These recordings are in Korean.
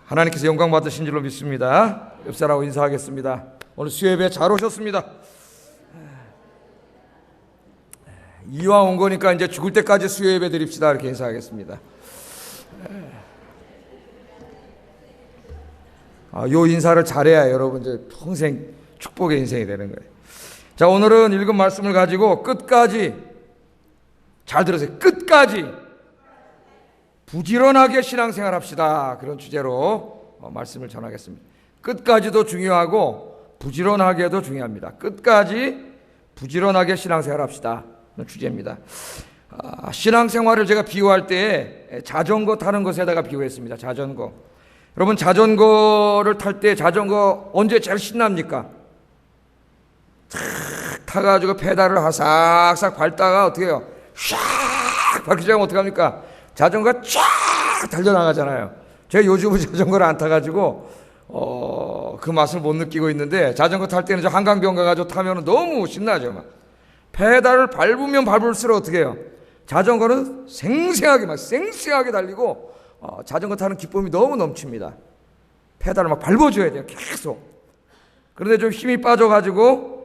하나님께서 영광 받으신 줄로 믿습니다. 옆사람하고 인사하겠습니다. 오늘 수요예배 잘 오셨습니다. 이왕 온 거니까 이제 죽을 때까지 수요예배 드립시다. 이렇게 인사하겠습니다. 요 인사를 잘해야 여러분 이제 평생 축복의 인생이 되는 거예요. 자, 오늘은 읽은 말씀을 가지고 끝까지, 잘 들으세요. 끝까지 부지런하게 신앙생활 합시다. 그런 주제로 말씀을 전하겠습니다. 끝까지도 중요하고 부지런하게도 중요합니다. 끝까지 부지런하게 신앙생활 합시다. 그런 주제입니다. 신앙생활을 제가 비유할 때 자전거 타는 것에다가 비유했습니다. 자전거. 여러분, 자전거를 탈 때 자전거 언제 제일 신납니까? 탁 타가지고 페달을 하싹싹 밟다가 어떻게 해요? 샥 밟기 시작하면 어떡합니까? 자전거가 쫙 달려나가잖아요. 제가 요즘은 자전거를 안 타가지고 그 맛을 못 느끼고 있는데, 자전거 탈 때는 저 한강변 가가지고 타면 너무 신나죠. 막 페달을 밟으면 밟을수록 어떻게 해요? 자전거는 쌩쌩하게 달리고 자전거 타는 기쁨이 너무 넘칩니다. 페달을 막 밟아줘야 돼요. 계속. 그런데 좀 힘이 빠져가지고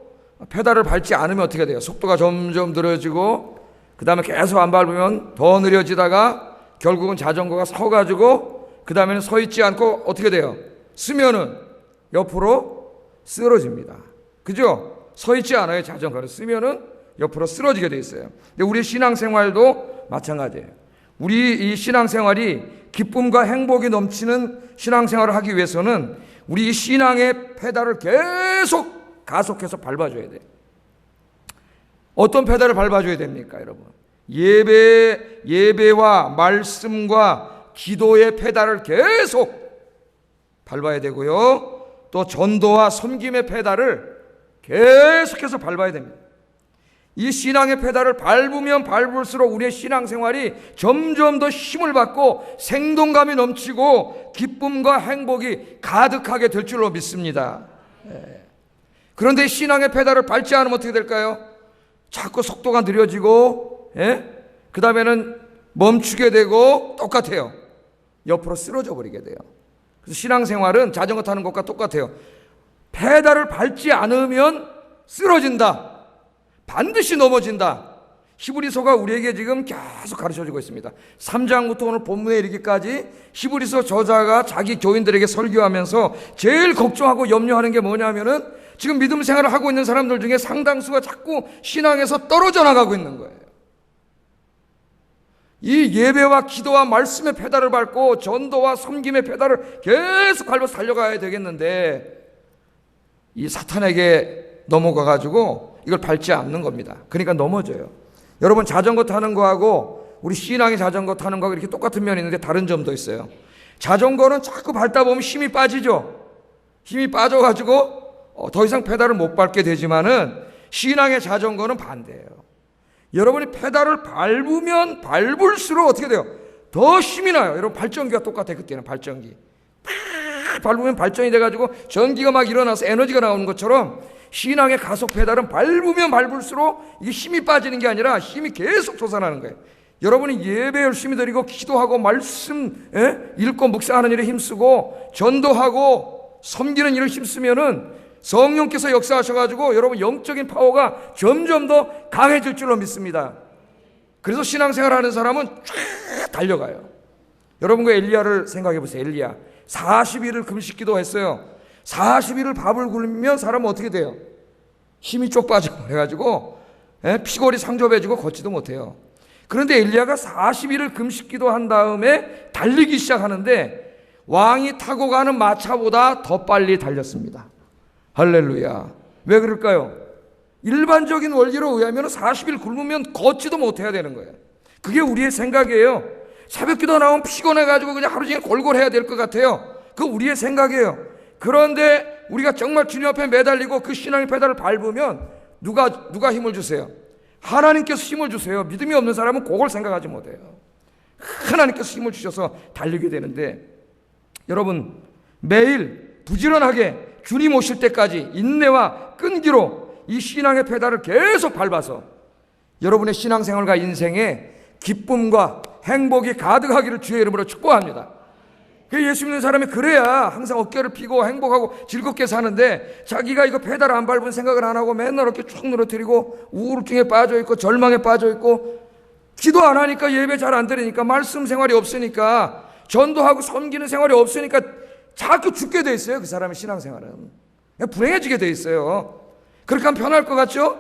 페달을 밟지 않으면 어떻게 돼요? 속도가 점점 느려지고, 그 다음에 계속 안 밟으면 더 느려지다가 결국은 자전거가 서가지고, 그 다음에는 서 있지 않고 어떻게 돼요? 쓰면은 옆으로 쓰러집니다. 그죠? 서 있지 않아요. 자전거를 쓰면은 옆으로 쓰러지게 돼 있어요. 근데 우리 신앙생활도 마찬가지예요. 우리 이 신앙생활이 기쁨과 행복이 넘치는 신앙생활을 하기 위해서는 우리 이 신앙의 페달을 계속 가속해서 밟아줘야 돼요. 어떤 페달을 밟아줘야 됩니까, 여러분? 예배와 말씀과 기도의 페달을 계속 밟아야 되고요. 또 전도와 섬김의 페달을 계속해서 밟아야 됩니다. 이 신앙의 페달을 밟으면 밟을수록 우리의 신앙생활이 점점 더 힘을 받고 생동감이 넘치고 기쁨과 행복이 가득하게 될 줄로 믿습니다. 그런데 신앙의 페달을 밟지 않으면 어떻게 될까요? 자꾸 속도가 느려지고, 그 다음에는 멈추게 되고, 똑같아요. 옆으로 쓰러져 버리게 돼요. 그래서 신앙생활은 자전거 타는 것과 똑같아요. 페달을 밟지 않으면 쓰러진다. 반드시 넘어진다. 히브리서가 우리에게 지금 계속 가르쳐주고 있습니다. 3장부터 오늘 본문에 이르기까지 히브리서 저자가 자기 교인들에게 설교하면서 제일 걱정하고 염려하는 게 뭐냐면은 지금 믿음 생활을 하고 있는 사람들 중에 상당수가 자꾸 신앙에서 떨어져 나가고 있는 거예요. 이 예배와 기도와 말씀의 페달을 밟고 전도와 섬김의 페달을 계속 밟아서 달려가야 되겠는데, 이 사탄에게 넘어가가지고 이걸 밟지 않는 겁니다. 그러니까 넘어져요. 여러분, 자전거 타는 거하고 우리 신앙의 자전거 타는 거하고 이렇게 똑같은 면이 있는데 다른 점도 있어요. 자전거는 자꾸 밟다 보면 힘이 빠지죠. 힘이 빠져가지고 더 이상 페달을 못 밟게 되지만은 신앙의 자전거는 반대예요. 여러분이 페달을 밟으면 밟을수록 어떻게 돼요? 더 힘이 나요. 여러분, 발전기가 똑같아요. 그때는 발전기 팍 밟으면 발전이 돼가지고 전기가 막 일어나서 에너지가 나오는 것처럼 신앙의 가속 페달은 밟으면 밟을수록 이게 힘이 빠지는 게 아니라 힘이 계속 솟아나는 거예요. 여러분이 예배 열심히 드리고 기도하고 말씀 읽고 묵상하는 일에 힘쓰고 전도하고 섬기는 일을 힘쓰면은 성령께서 역사하셔가지고 여러분 영적인 파워가 점점 더 강해질 줄로 믿습니다. 그래서 신앙생활 하는 사람은 쫙 달려가요. 여러분, 그 엘리야를 생각해 보세요. 엘리야 40일을 금식기도 했어요. 40일을 밥을 굶으면 사람은 어떻게 돼요? 힘이 쪽 빠져가지고 피골이 상접해지고 걷지도 못해요. 그런데 엘리야가 40일을 금식기도 한 다음에 달리기 시작하는데 왕이 타고 가는 마차보다 더 빨리 달렸습니다. 할렐루야. 왜 그럴까요? 일반적인 원리로 의하면 40일 굶으면 걷지도 못해야 되는 거예요. 그게 우리의 생각이에요. 새벽기도 나오면 피곤해가지고 그냥 하루 종일 골골해야 될 것 같아요. 그거 우리의 생각이에요. 그런데 우리가 정말 주님 앞에 매달리고 그 신앙의 페달을 밟으면 누가 힘을 주세요? 하나님께서 힘을 주세요. 믿음이 없는 사람은 그걸 생각하지 못해요. 하나님께서 힘을 주셔서 달리게 되는데, 여러분, 매일 부지런하게 주님 오실 때까지 인내와 끈기로 이 신앙의 페달을 계속 밟아서 여러분의 신앙생활과 인생에 기쁨과 행복이 가득하기를 주의 이름으로 축복합니다. 예수 믿는 사람이 그래야 항상 어깨를 펴고 행복하고 즐겁게 사는데, 자기가 이거 페달 안 밟은 생각을 안 하고 맨날 이렇게 쭉 늘어뜨리고 우울증에 빠져 있고 절망에 빠져 있고, 기도 안 하니까 예배 잘 안 드리니까 말씀 생활이 없으니까 전도하고 섬기는 생활이 없으니까 자꾸 죽게 돼 있어요. 그 사람의 신앙생활은 불행해지게 돼 있어요. 그렇게 하면 편할 것 같죠?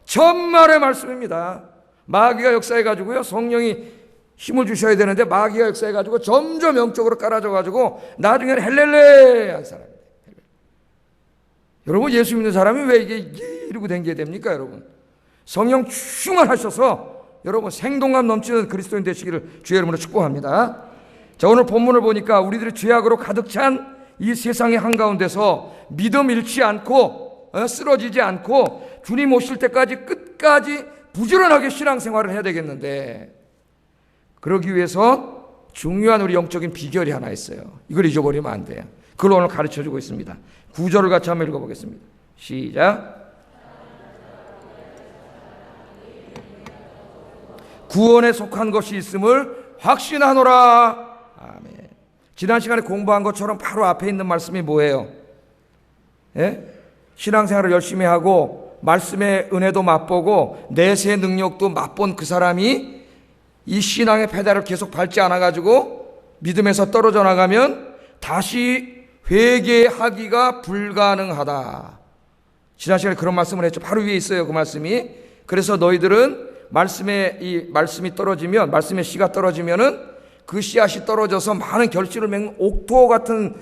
전말의 말씀입니다. 마귀가 역사해가지고요, 성령이 힘을 주셔야 되는데 마귀가 역사해가지고 점점 영적으로 깔아져가지고 나중에는 헬렐레 한 사람입니다. 여러분, 예수 믿는 사람이 왜 이게 이러고 댕겨야 됩니까? 여러분, 성령 충만하셔서 여러분 생동감 넘치는 그리스도인 되시기를 주의 이름으로 축복합니다. 자, 오늘 본문을 보니까 우리들이 죄악으로 가득 찬 이 세상의 한가운데서 믿음 잃지 않고 쓰러지지 않고 주님 오실 때까지 끝까지 부지런하게 신앙생활을 해야 되겠는데, 그러기 위해서 중요한 우리 영적인 비결이 하나 있어요. 이걸 잊어버리면 안 돼요. 그걸 오늘 가르쳐주고 있습니다. 9절을 같이 한번 읽어보겠습니다. 시작. 구원에 속한 것이 있음을 확신하노라. 아멘. 지난 시간에 공부한 것처럼 바로 앞에 있는 말씀이 뭐예요? 예? 신앙생활을 열심히 하고 말씀의 은혜도 맛보고 내세 능력도 맛본 그 사람이 이 신앙의 페달을 계속 밟지 않아가지고 믿음에서 떨어져 나가면 다시 회개하기가 불가능하다. 지난 시간에 그런 말씀을 했죠. 바로 위에 있어요, 그 말씀이. 그래서 너희들은 말씀이 떨어지면, 말씀의 씨가 떨어지면은 그 씨앗이 떨어져서 많은 결실을 맺는 옥토 같은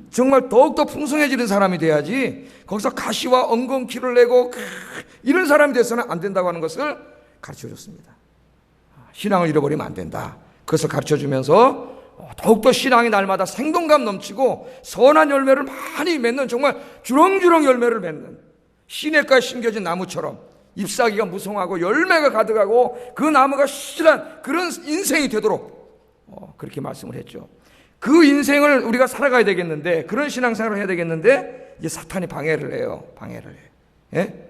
정말 더욱더 풍성해지는 사람이 돼야지, 거기서 가시와 엉겅퀴를 내고 이런 사람이 돼서는 안 된다고 하는 것을 가르쳐 줬습니다. 신앙을 잃어버리면 안 된다. 그것을 가르쳐 주면서 더욱더 신앙이 날마다 생동감 넘치고 선한 열매를 많이 맺는, 정말 주렁주렁 열매를 맺는 시냇가에 심겨진 나무처럼 잎사귀가 무성하고 열매가 가득하고 그 나무가 실한 그런 인생이 되도록 그렇게 말씀을 했죠. 그 인생을 우리가 살아가야 되겠는데, 그런 신앙생활을 해야 되겠는데, 이제 사탄이 방해를 해요. 예?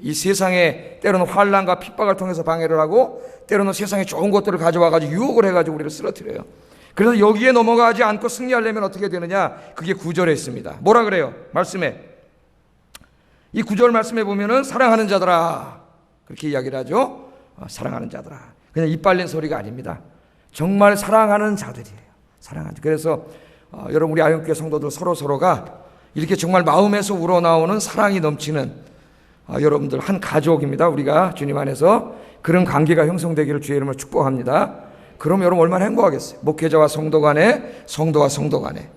이 세상에 때로는 환난과 핍박을 통해서 방해를 하고, 때로는 세상에 좋은 것들을 가져와가지고 유혹을 해가지고 우리를 쓰러뜨려요. 그래서 여기에 넘어가지 않고 승리하려면 어떻게 되느냐? 그게 9절에 있습니다. 뭐라 그래요? 말씀에. 이 9절 말씀에 보면은 사랑하는 자들아, 그렇게 이야기를 하죠. 사랑하는 자들아. 그냥 입 발린 소리가 아닙니다. 정말 사랑하는 자들이에요. 그래서 여러분, 우리 아영교회 성도들 서로가 이렇게 정말 마음에서 우러나오는 사랑이 넘치는 여러분들 한 가족입니다. 우리가 주님 안에서 그런 관계가 형성되기를 주의 이름으로 축복합니다. 그럼 여러분 얼마나 행복하겠어요. 목회자와 성도 간에, 성도와 성도 간에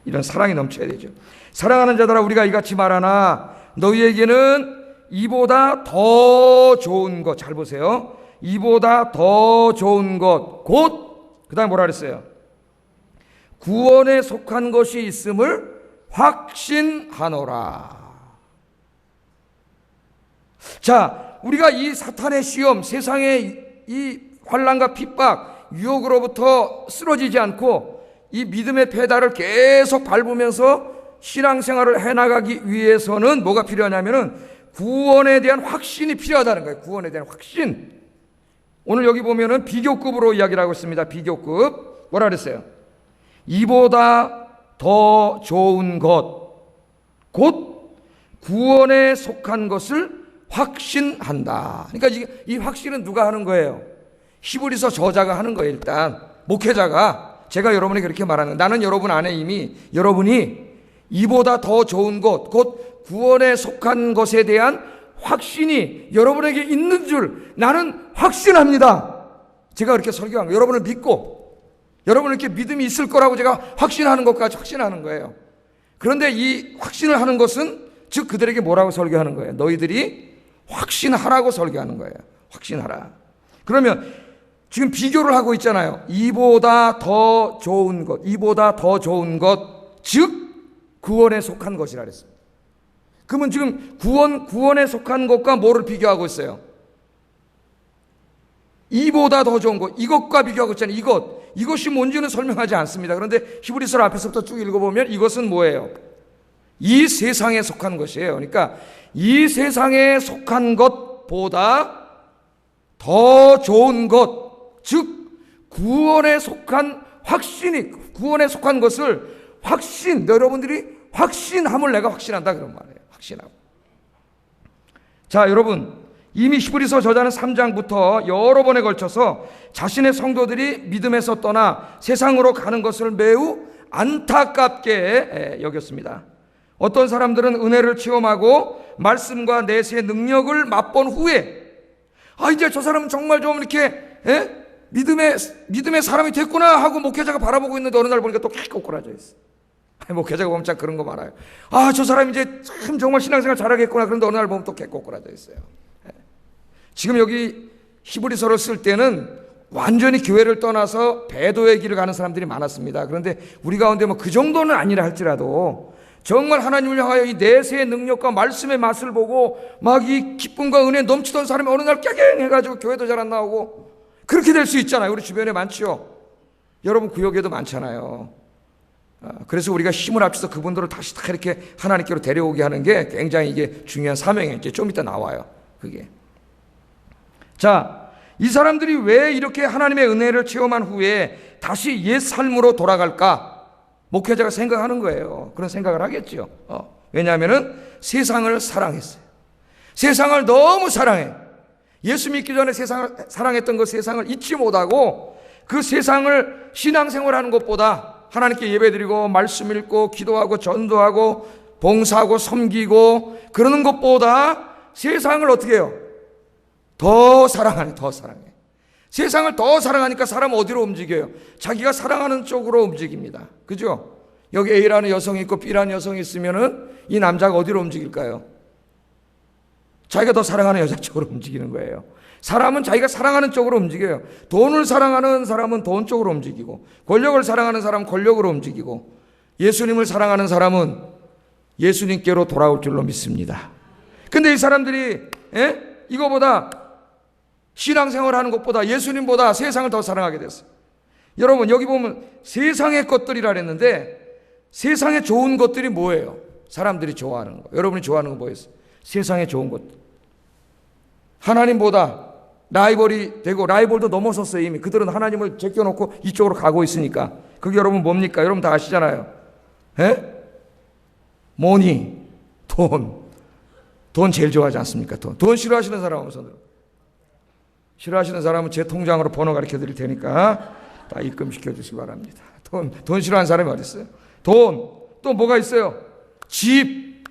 이런 사랑이 넘쳐야 되죠. 사랑하는 자들아, 우리가 이같이 말하나 너희에게는 이보다 더 좋은 것, 잘 보세요. 이보다 더 좋은 것, 곧 그 다음에 뭐라 그랬어요? 구원에 속한 것이 있음을 확신하노라. 자, 우리가 이 사탄의 시험, 세상의 이 환난과 핍박, 유혹으로부터 쓰러지지 않고 이 믿음의 페달을 계속 밟으면서 신앙생활을 해나가기 위해서는 뭐가 필요하냐면은 구원에 대한 확신이 필요하다는 거예요. 구원에 대한 확신. 오늘 여기 보면은 비교급으로 이야기를 하고 있습니다. 비교급. 뭐라 그랬어요? 이보다 더 좋은 것, 곧 구원에 속한 것을 확신한다. 그러니까 이 확신은 누가 하는 거예요? 히브리서 저자가 하는 거예요. 일단 목회자가, 제가 여러분에게 그렇게 말하는, 나는 여러분 안에 이미 여러분이 이보다 더 좋은 것, 곧 구원에 속한 것에 대한 확신이 여러분에게 있는 줄 나는 확신합니다. 제가 그렇게 설교한 거예요. 여러분을 믿고, 여러분 이렇게 믿음이 있을 거라고 제가 확신하는 것까지 확신하는 거예요. 그런데 이 확신을 하는 것은 즉 그들에게 뭐라고 설교하는 거예요? 너희들이 확신하라고 설교하는 거예요. 확신하라. 그러면 지금 비교를 하고 있잖아요. 이보다 더 좋은 것, 이보다 더 좋은 것, 즉 구원에 속한 것이라 그랬습니다. 그러면 지금 구원에 속한 것과 뭐를 비교하고 있어요? 이보다 더 좋은 것, 이것과 비교하고 있잖아요. 이것이 뭔지는 설명하지 않습니다. 그런데 히브리서 앞에서부터 쭉 읽어보면 이것은 뭐예요? 이 세상에 속한 것이에요. 그러니까 이 세상에 속한 것보다 더 좋은 것, 즉 구원에 속한 확신이, 구원에 속한 것을 여러분들이 확신함을 내가 확신한다 그런 말이에요. 확신하고. 자, 여러분, 이미 히브리서 저자는 3장부터 여러 번에 걸쳐서 자신의 성도들이 믿음에서 떠나 세상으로 가는 것을 매우 안타깝게 여겼습니다. 어떤 사람들은 은혜를 체험하고 말씀과 내세의 능력을 맛본 후에 이제 저 사람은 정말 좀 이렇게 믿음의 사람이 됐구나 하고 목회자가 바라보고 있는데 어느 날 보니까 또 꼬꾸라져 있어. 목회자가 보면 참 그런 거 많아요. 저 사람이 이제 참 정말 신앙생활 잘하겠구나. 그런데 어느 날 보면 또 꼬꾸라져 있어요. 지금 여기 히브리서를 쓸 때는 완전히 교회를 떠나서 배도의 길을 가는 사람들이 많았습니다. 그런데 우리 가운데 그 정도는 아니라 할지라도 정말 하나님을 향하여 이 내세의 능력과 말씀의 맛을 보고 막 이 기쁨과 은혜 넘치던 사람이 어느 날 깨갱해가지고 교회도 잘 안 나오고 그렇게 될 수 있잖아요. 우리 주변에 많죠. 여러분 구역에도 많잖아요. 그래서 우리가 힘을 합쳐서 그분들을 다시 다 이렇게 하나님께로 데려오게 하는 게 굉장히 이게 중요한 사명이에요. 이제 좀 이따 나와요. 그게. 자, 이 사람들이 왜 이렇게 하나님의 은혜를 체험한 후에 다시 옛 삶으로 돌아갈까? 목회자가 생각하는 거예요. 그런 생각을 하겠죠. 왜냐하면은 세상을 사랑했어요. 세상을 너무 사랑해. 예수 믿기 전에 세상을 사랑했던 그 세상을 잊지 못하고 그 세상을 신앙생활하는 것보다 하나님께 예배드리고 말씀 읽고 기도하고 전도하고 봉사하고 섬기고 그러는 것보다 세상을 어떻게 해요? 더 사랑하네. 더 사랑해. 세상을 더 사랑하니까 사람은 어디로 움직여요? 자기가 사랑하는 쪽으로 움직입니다. 그죠? 여기 A라는 여성이 있고 B라는 여성이 있으면은 이 남자가 어디로 움직일까요? 자기가 더 사랑하는 여자 쪽으로 움직이는 거예요. 사람은 자기가 사랑하는 쪽으로 움직여요. 돈을 사랑하는 사람은 돈 쪽으로 움직이고, 권력을 사랑하는 사람은 권력으로 움직이고, 예수님을 사랑하는 사람은 예수님께로 돌아올 줄로 믿습니다. 근데 이 사람들이 이거보다 신앙생활 하는 것보다 예수님보다 세상을 더 사랑하게 됐어요. 여러분 여기 보면 세상의 것들이라 그랬는데 세상에 좋은 것들이 뭐예요? 사람들이 좋아하는 거. 여러분이 좋아하는 거 뭐였어요? 세상에 좋은 것. 하나님보다 라이벌이 되고 라이벌도 넘어섰어요. 이미 그들은 하나님을 제껴놓고 이쪽으로 가고 있으니까. 그게 여러분 뭡니까? 여러분 다 아시잖아요. 머니, 돈 제일 좋아하지 않습니까? 돈 싫어하시는 사람 한번 손들어. 싫어하시는 사람은 제 통장으로 번호 가르쳐 드릴 테니까 다 입금시켜 주시기 바랍니다. 돈 싫어하는 사람이 어디 있어요? 또 뭐가 있어요? 집,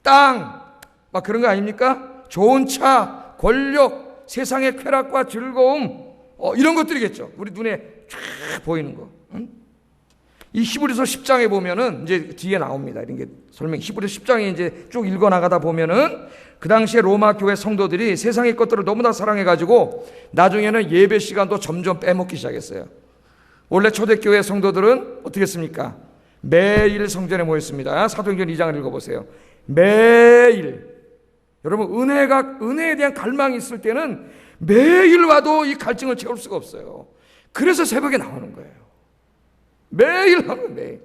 땅, 막 그런 거 아닙니까? 좋은 차, 권력, 세상의 쾌락과 즐거움, 이런 것들이겠죠. 우리 눈에 쫙 보이는 거. 이 히브리서 10장에 보면은 이제 뒤에 나옵니다. 이런 게 설명. 히브리서 10장에 이제 쭉 읽어 나가다 보면은 그 당시에 로마 교회 성도들이 세상의 것들을 너무나 사랑해가지고 나중에는 예배 시간도 점점 빼먹기 시작했어요. 원래 초대교회 성도들은 어떻게 했습니까? 매일 성전에 모였습니다. 사도행전 2장을 읽어보세요. 매일. 여러분 은혜에 대한 갈망이 있을 때는 매일 와도 이 갈증을 채울 수가 없어요. 그래서 새벽에 나오는 거예요. 매일 하는 매일.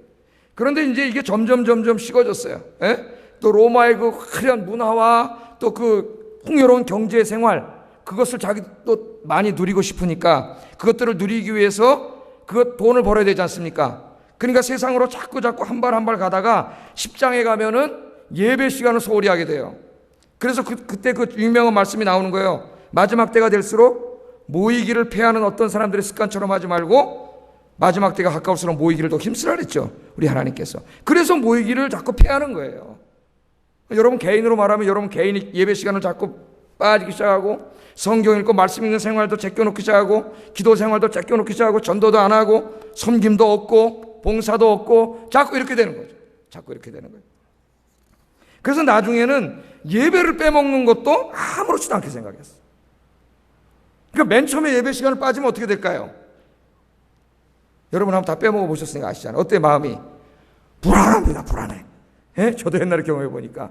그런데 이제 이게 점점 식어졌어요. 또 로마의 그 화려한 문화와 또 그 풍요로운 경제 생활, 그것을 자기도 많이 누리고 싶으니까 그것들을 누리기 위해서 그 돈을 벌어야 되지 않습니까? 그러니까 세상으로 자꾸 한 발 가다가 10장에 가면은 예배 시간을 소홀히 하게 돼요. 그래서 그때 그 유명한 말씀이 나오는 거예요. 마지막 때가 될수록 모이기를 패하는 어떤 사람들의 습관처럼 하지 말고 마지막 때가 가까울수록 모이기를 더 힘쓰라 그랬죠. 우리 하나님께서. 그래서 모이기를 자꾸 패하는 거예요. 여러분 개인으로 말하면 여러분 개인이 예배 시간을 자꾸 빠지기 시작하고 성경 읽고 말씀 읽는 생활도 제껴놓기 시작하고 기도 생활도 제껴놓기 시작하고 전도도 안 하고 섬김도 없고 봉사도 없고 자꾸 이렇게 되는 거죠. 자꾸 이렇게 되는 거예요. 그래서 나중에는 예배를 빼먹는 것도 아무렇지도 않게 생각했어요. 그러니까 맨 처음에 예배 시간을 빠지면 어떻게 될까요? 여러분 한번 다 빼먹어 보셨으니까 아시잖아요. 어때 마음이? 불안합니다. 불안해. 저도 옛날에 경험해 보니까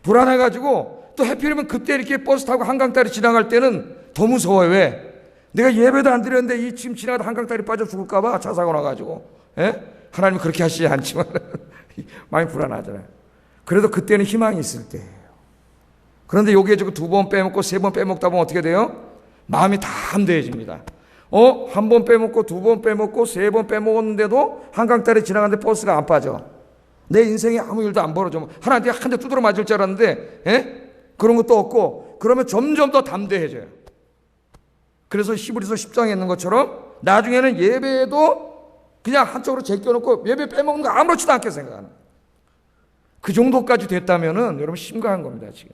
불안해가지고 또 하필이면 그때 이렇게 버스 타고 한강다리 지나갈 때는 더 무서워요. 왜? 내가 예배도 안 드렸는데 이 지금 지나가다 한강다리 빠져 죽을까봐 차 사고 나가지고. 하나님은 그렇게 하시지 않지만 많이 불안하잖아요. 그래도 그때는 희망이 있을 때예요. 그런데 요게 2번 빼먹고 3번 빼먹다 보면 어떻게 돼요? 마음이 다 담대해집니다. 한 번 빼먹고, 두 번 빼먹고, 세 번 빼먹었는데도 한강다리 지나가는데 버스가 안 빠져. 내 인생에 아무 일도 안 벌어져. 하나한테 한 대 두드러 맞을 줄 알았는데, 그런 것도 없고, 그러면 점점 더 담대해져요. 그래서 히브리서 10장에 있는 것처럼 나중에는 예배에도 그냥 한쪽으로 제껴놓고 예배 빼먹는 거 아무렇지도 않게 생각하는, 그 정도까지 됐다면은 여러분 심각한 겁니다. 지금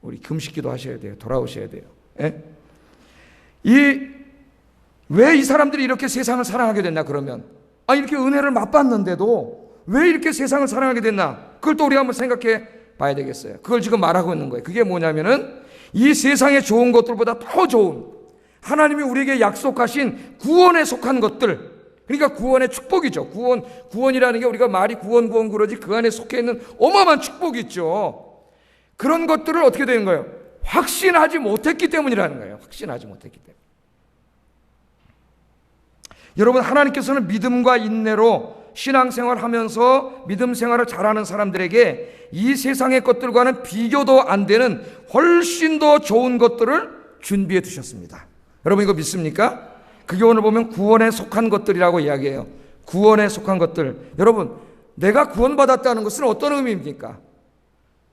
우리 금식기도 하셔야 돼요. 돌아오셔야 돼요. 왜 이 사람들이 이렇게 세상을 사랑하게 됐나? 그러면 이렇게 은혜를 맛봤는데도 왜 이렇게 세상을 사랑하게 됐나? 그걸 또 우리가 한번 생각해 봐야 되겠어요. 그걸 지금 말하고 있는 거예요. 그게 뭐냐면은 이 세상의 좋은 것들보다 더 좋은 하나님이 우리에게 약속하신 구원에 속한 것들, 그러니까 구원의 축복이죠. 구원이라는 게 우리가 말이 구원 그러지 그 안에 속해 있는 어마어마한 축복이 있죠. 그런 것들을 어떻게 되는 거예요? 확신하지 못했기 때문이라는 거예요. 확신하지 못했기 때문에. 여러분, 하나님께서는 믿음과 인내로 신앙생활 하면서 믿음 생활을 잘하는 사람들에게 이 세상의 것들과는 비교도 안 되는 훨씬 더 좋은 것들을 준비해 두셨습니다. 여러분, 이거 믿습니까? 그게 오늘 보면 구원에 속한 것들이라고 이야기해요. 구원에 속한 것들. 여러분, 내가 구원받았다는 것은 어떤 의미입니까?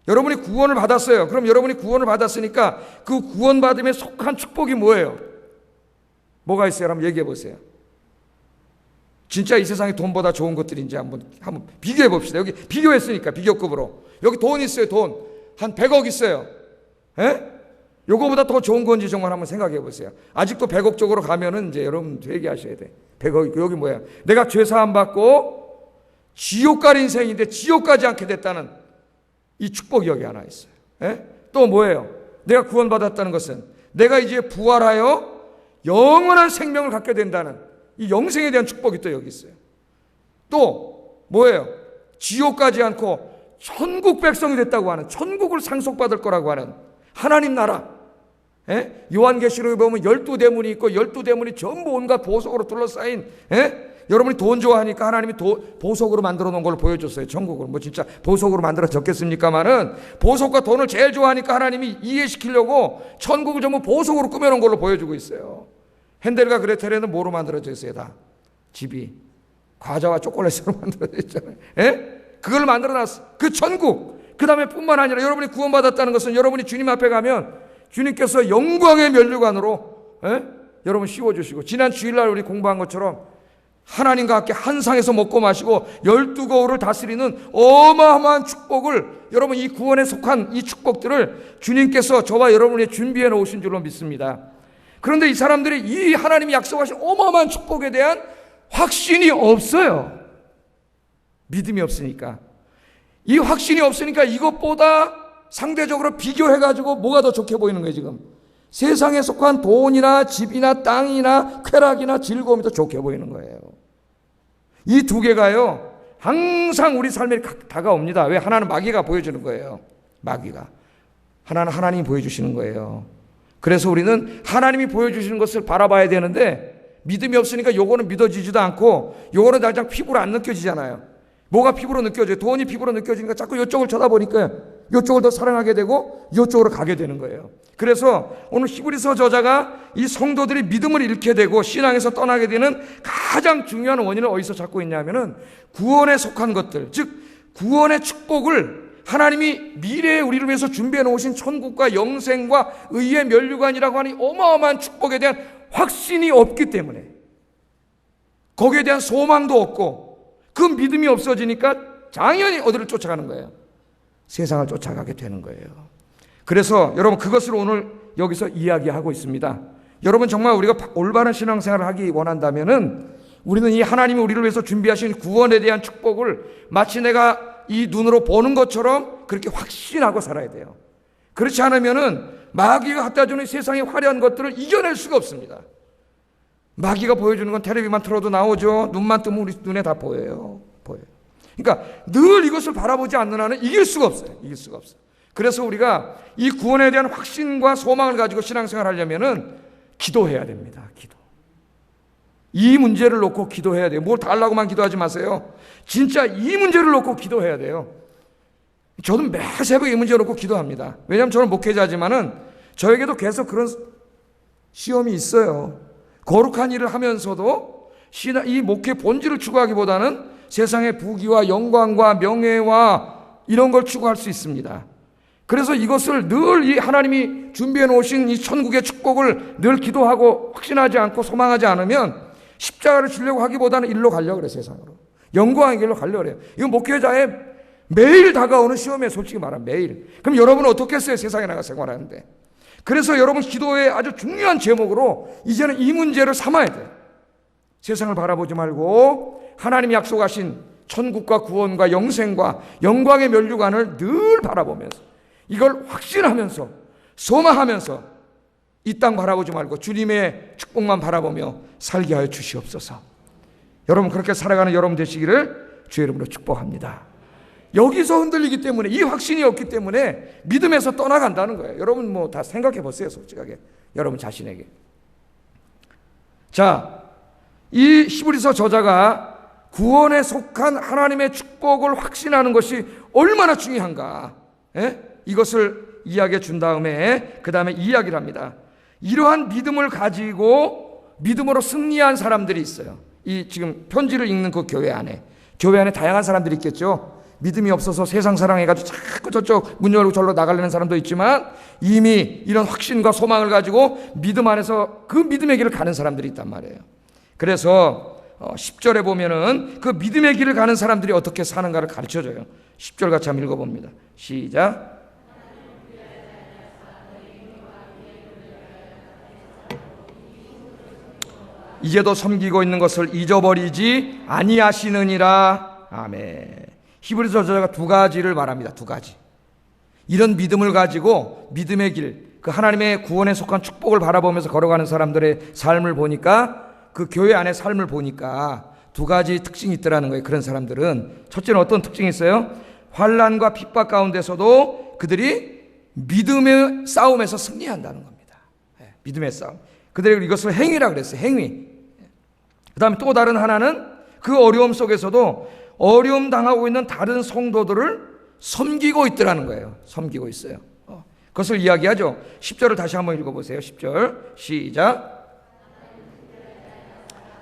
여러분이 구원을 받았어요. 그럼 여러분이 구원을 받았으니까 그 구원받음에 속한 축복이 뭐예요? 뭐가 있어요? 한번 얘기해 보세요. 진짜 이 세상에 돈보다 좋은 것들인지 한번 비교해 봅시다. 여기 비교했으니까 비교급으로. 여기 돈 있어요. 돈. 한 100억 있어요. 요거보다 더 좋은 건지 정말 한번 생각해 보세요. 아직도 100억 쪽으로 가면은 이제 여러분 회개하셔야 돼. 100억, 여기 뭐야? 내가 죄 사함 받고 지옥 갈 인생인데 지옥 가지 않게 됐다는 이 축복이 여기 하나 있어요. 또 뭐예요? 내가 구원받았다는 것은 내가 이제 부활하여 영원한 생명을 갖게 된다는 이 영생에 대한 축복이 또 여기 있어요. 또 뭐예요? 지옥 가지 않고 천국 백성이 됐다고 하는, 천국을 상속받을 거라고 하는 하나님 나라. 요한계시록에 보면 12대문이 있고 12대문이 전부 온갖 보석으로 둘러싸인, 여러분이 돈 좋아하니까 하나님이 보석으로 만들어 놓은 걸 보여줬어요. 천국을 뭐 진짜 보석으로 만들어졌겠습니까마는 보석과 돈을 제일 좋아하니까 하나님이 이해시키려고 천국을 전부 보석으로 꾸며놓은 걸로 보여주고 있어요. 헨델과 그레텔에는 뭐로 만들어져 있어요? 다 집이 과자와 초콜릿으로 만들어져 있잖아요. 그걸 만들어놨어. 그 천국. 그 다음에 뿐만 아니라 여러분이 구원받았다는 것은 여러분이 주님 앞에 가면 주님께서 영광의 면류관으로 여러분 씌워주시고, 지난 주일날 우리 공부한 것처럼 하나님과 함께 한 상에서 먹고 마시고 12거울을 다스리는 어마어마한 축복을, 여러분 이 구원에 속한 이 축복들을 주님께서 저와 여러분이 준비해 놓으신 줄로 믿습니다. 그런데 이 사람들이 이 하나님이 약속하신 어마어마한 축복에 대한 확신이 없어요. 믿음이 없으니까. 이 확신이 없으니까 이것보다 상대적으로 비교해가지고 뭐가 더 좋게 보이는 거예요, 지금. 세상에 속한 돈이나 집이나 땅이나 쾌락이나 즐거움이 더 좋게 보이는 거예요. 이 두 개가요, 항상 우리 삶에 다가옵니다. 왜? 하나는 마귀가 보여주는 거예요. 마귀가. 하나는 하나님이 보여주시는 거예요. 그래서 우리는 하나님이 보여주시는 것을 바라봐야 되는데 믿음이 없으니까 요거는 믿어지지도 않고 요거는 당장 피부로 안 느껴지잖아요. 뭐가 피부로 느껴져요? 돈이 피부로 느껴지니까 자꾸 이쪽을 쳐다보니까 이쪽을 더 사랑하게 되고 이쪽으로 가게 되는 거예요. 그래서 오늘 히브리서 저자가 이 성도들이 믿음을 잃게 되고 신앙에서 떠나게 되는 가장 중요한 원인을 어디서 찾고 있냐면은 구원에 속한 것들, 즉 구원의 축복을 하나님이 미래에 우리를 위해서 준비해 놓으신 천국과 영생과 의의 면류관이라고 하는 어마어마한 축복에 대한 확신이 없기 때문에, 거기에 대한 소망도 없고 그 믿음이 없어지니까 당연히 어디를 쫓아가는 거예요? 세상을 쫓아가게 되는 거예요. 그래서 여러분 그것을 오늘 여기서 이야기하고 있습니다. 여러분 정말 우리가 올바른 신앙생활을 하기 원한다면은 우리는 이 하나님이 우리를 위해서 준비하신 구원에 대한 축복을 마치 내가 이 눈으로 보는 것처럼 그렇게 확신하고 살아야 돼요. 그렇지 않으면은 마귀가 갖다 주는 세상의 화려한 것들을 이겨낼 수가 없습니다. 마귀가 보여주는 건 텔레비만 틀어도 나오죠. 눈만 뜨면 우리 눈에 다 보여요. 그러니까 늘 이것을 바라보지 않는 한은 이길 수가 없어요. 이길 수가 없어요. 그래서 우리가 이 구원에 대한 확신과 소망을 가지고 신앙생활을 하려면은 기도해야 됩니다. 기도. 이 문제를 놓고 기도해야 돼요. 뭘 달라고만 기도하지 마세요. 진짜 이 문제를 놓고 기도해야 돼요. 저도 매 새벽에 이 문제 놓고 기도합니다. 왜냐하면 저는 목회자지만은 저에게도 계속 그런 시험이 있어요. 거룩한 일을 하면서도 이 목회 본질을 추구하기보다는 세상의 부귀와 영광과 명예와 이런 걸 추구할 수 있습니다. 그래서 이것을 늘 이 하나님이 준비해 놓으신 이 천국의 축복을 늘 기도하고 확신하지 않고 소망하지 않으면 십자가를 주려고 하기보다는 일로 가려고 그래요. 세상으로. 영광의 길로 가려고 그래요. 이건 목회자의 매일 다가오는 시험에 솔직히 말하면 매일. 그럼 여러분은 어떻게 했어요? 세상에 나가 생활하는데. 그래서 여러분 기도의 아주 중요한 제목으로 이제는 이 문제를 삼아야 돼요. 세상을 바라보지 말고 하나님이 약속하신 천국과 구원과 영생과 영광의 면류관을 늘 바라보면서 이걸 확신하면서 소망하면서 이 땅 바라보지 말고 주님의 축복만 바라보며 살게 하여 주시옵소서. 여러분 그렇게 살아가는 여러분 되시기를 주의 이름으로 축복합니다. 여기서 흔들리기 때문에 이 확신이 없기 때문에 믿음에서 떠나간다는 거예요. 여러분 뭐 다 생각해 보세요. 솔직하게 여러분 자신에게. 자, 이 히브리서 저자가 구원에 속한 하나님의 축복을 확신하는 것이 얼마나 중요한가, 이것을 이야기해 준 다음에 그 다음에 이야기를 합니다. 이러한 믿음을 가지고 믿음으로 승리한 사람들이 있어요. 이 지금 편지를 읽는 그 교회 안에 다양한 사람들이 있겠죠. 믿음이 없어서 세상 사랑해가지고 자꾸 저쪽 문 열고 절로 나가려는 사람도 있지만 이미 이런 확신과 소망을 가지고 믿음 안에서 그 믿음의 길을 가는 사람들이 있단 말이에요. 그래서 10절에 보면은 그 믿음의 길을 가는 사람들이 어떻게 사는가를 가르쳐줘요. 10절 같이 한번 읽어봅니다. 시작. 이제도 섬기고 있는 것을 잊어버리지 아니하시느니라. 아멘. 히브리서 저자가 두 가지를 말합니다. 두 가지. 이런 믿음을 가지고 믿음의 길, 그 하나님의 구원에 속한 축복을 바라보면서 걸어가는 사람들의 삶을 보니까, 그 교회 안의 삶을 보니까 두 가지 특징이 있더라는 거예요. 그런 사람들은 첫째는 어떤 특징이 있어요? 환난과 핍박 가운데서도 그들이 믿음의 싸움에서 승리한다는 겁니다. 믿음의 싸움. 그들이 이것을 행위라 그랬어요. 행위. 그 다음에 또 다른 하나는 그 어려움 속에서도 어려움 당하고 있는 다른 성도들을 섬기고 있더라는 거예요. 섬기고 있어요. 그것을 이야기하죠. 10절을 다시 한번 읽어보세요. 10절 시작.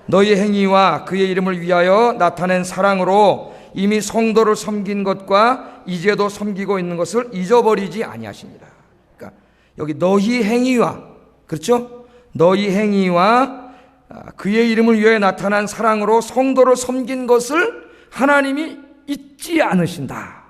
너희 행위와 그의 이름을 위하여 나타낸 사랑으로 이미 성도를 섬긴 것과 이제도 섬기고 있는 것을 잊어버리지 아니하시니라. 그러니까 여기 너희 행위와, 그렇죠? 너희 행위와 그의 이름을 위하여 나타난 사랑으로 성도를 섬긴 것을 하나님이 잊지 않으신다.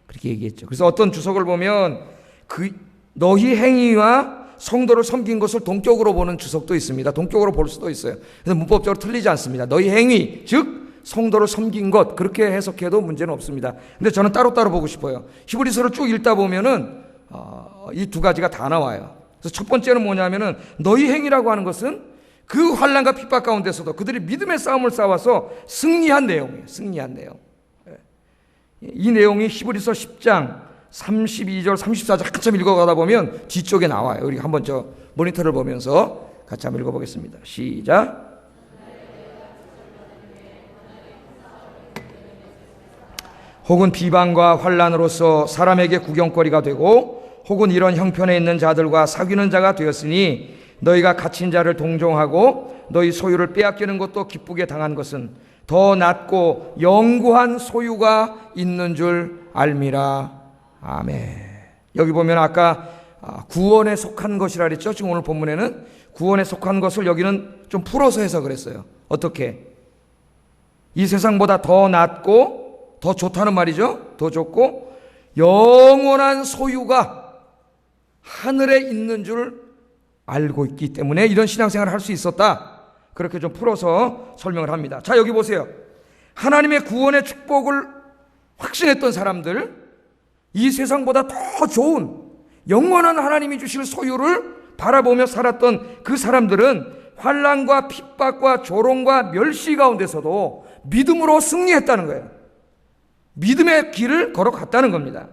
그렇게 얘기했죠. 그래서 어떤 주석을 보면 그 너희 행위와 성도를 섬긴 것을 동격으로 보는 주석도 있습니다. 동격으로 볼 수도 있어요. 그래서 문법적으로 틀리지 않습니다. 너희 행위, 즉 성도를 섬긴 것, 그렇게 해석해도 문제는 없습니다. 근데 저는 따로따로 보고 싶어요. 히브리서를 쭉 읽다 보면은 이 두 가지가 다 나와요. 그래서 첫 번째는 뭐냐면은 너희 행위라고 하는 것은 그 환난과 핍박 가운데서도 그들이 믿음의 싸움을 싸워서 승리한 내용이에요. 승리한 내용. 이 내용이 히브리서 10장 32절, 34절 한참 읽어가다 보면 뒤쪽에 나와요. 우리 한번 저 모니터를 보면서 같이 한번 읽어보겠습니다. 시작. 혹은 비방과 환난으로서 사람에게 구경거리가 되고 혹은 이런 형편에 있는 자들과 사귀는 자가 되었으니 너희가 갇힌 자를 동정하고 너희 소유를 빼앗기는 것도 기쁘게 당한 것은 더 낫고 영구한 소유가 있는 줄 알미라. 아멘. 여기 보면 아까 구원에 속한 것이라 그랬죠. 지금 오늘 본문에는 구원에 속한 것을 여기는 좀 풀어서 해석을 했어요. 어떻게? 이 세상보다 더 낫고 더 좋다는 말이죠. 더 좋고 영원한 소유가 하늘에 있는 줄 알고 있기 때문에 이런 신앙생활을 할 수 있었다. 그렇게 좀 풀어서 설명을 합니다. 자, 여기 보세요. 하나님의 구원의 축복을 확신했던 사람들, 이 세상보다 더 좋은 영원한 하나님이 주실 소유를 바라보며 살았던 그 사람들은 환난과 핍박과 조롱과 멸시 가운데서도 믿음으로 승리했다는 거예요. 믿음의 길을 걸어갔다는 겁니다.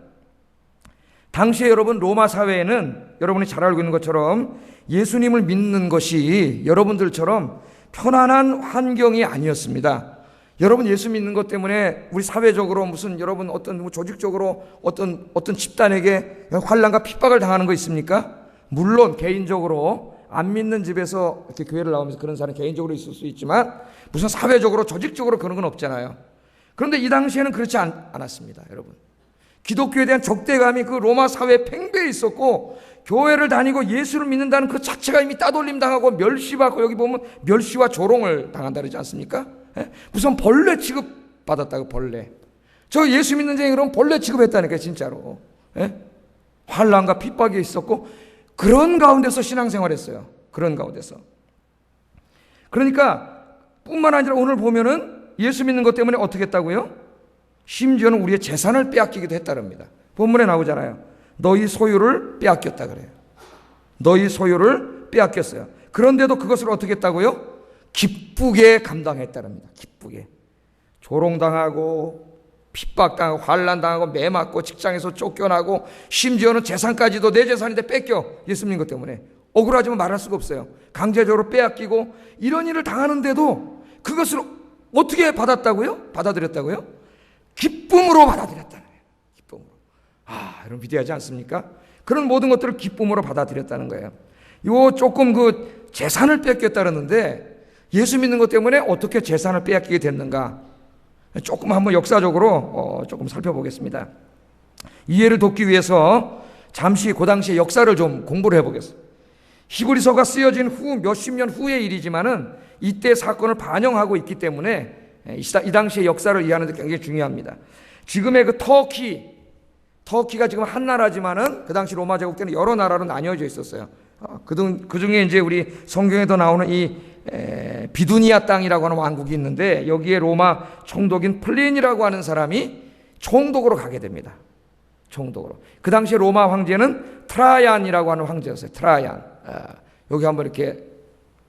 당시에 여러분 로마 사회에는 여러분이 잘 알고 있는 것처럼 예수님을 믿는 것이 여러분들처럼 편안한 환경이 아니었습니다. 여러분 예수 믿는 것 때문에 우리 사회적으로 무슨 여러분 어떤 조직적으로 어떤 집단에게 환난과 핍박을 당하는 거 있습니까? 물론 개인적으로 안 믿는 집에서 이렇게 교회를 나오면서 그런 사람이 개인적으로 있을 수 있지만 무슨 사회적으로 조직적으로 그런 건 없잖아요. 그런데 이 당시에는 그렇지 않았습니다, 여러분. 기독교에 대한 적대감이 그 로마 사회에 팽배해 있었고, 교회를 다니고 예수를 믿는다는 그 자체가 이미 따돌림 당하고 멸시받고, 여기 보면 멸시와 조롱을 당한다 그러지 않습니까? 무슨 벌레 취급 받았다고. 벌레. 저 예수 믿는 자이 그럼 벌레 취급했다니까요, 진짜로. 환난과 핍박이 있었고, 그런 가운데서 신앙생활했어요. 그런 가운데서. 그러니까 뿐만 아니라 오늘 보면은 예수 믿는 것 때문에 어떻게 했다고요? 심지어는 우리의 재산을 빼앗기기도 했다랍니다. 본문에 나오잖아요. 너희 소유를 빼앗겼다 그래요. 너희 소유를 빼앗겼어요. 그런데도 그것을 어떻게 했다고요? 기쁘게 감당했다랍니다. 기쁘게. 조롱당하고 핍박당하고 환난당하고 매맞고 직장에서 쫓겨나고 심지어는 재산까지도 내 재산인데 뺏겨. 예수 믿는 것 때문에. 억울하지만 말할 수가 없어요. 강제적으로 빼앗기고 이런 일을 당하는데도 그것을 어떻게 받아들였다고요? 기쁨으로 받아들였다는 거예요. 기쁨으로. 여러분 위대하지 않습니까? 그런 모든 것들을 기쁨으로 받아들였다는 거예요. 요 조금 그 재산을 뺏겼다는데 예수 믿는 것 때문에 어떻게 재산을 빼앗기게 됐는가? 조금 한번 역사적으로 조금 살펴보겠습니다. 이해를 돕기 위해서 잠시 그 당시의 역사를 좀 공부를 해보겠습니다. 히브리서가 쓰여진 후 몇십 년 후의 일이지만은 이때 사건을 반영하고 있기 때문에 이 당시의 역사를 이해하는 데 굉장히 중요합니다. 지금의 그 터키가 지금 한 나라지만은 그 당시 로마 제국 때는 여러 나라로 나뉘어져 있었어요. 그 중에 이제 우리 성경에도 나오는 이 비두니아 땅이라고 하는 왕국이 있는데 여기에 로마 총독인 플린이라고 하는 사람이 총독으로 가게 됩니다. 총독으로. 그 당시에 로마 황제는 트라이안이라고 하는 황제였어요. 트라이안. 여기 한번 이렇게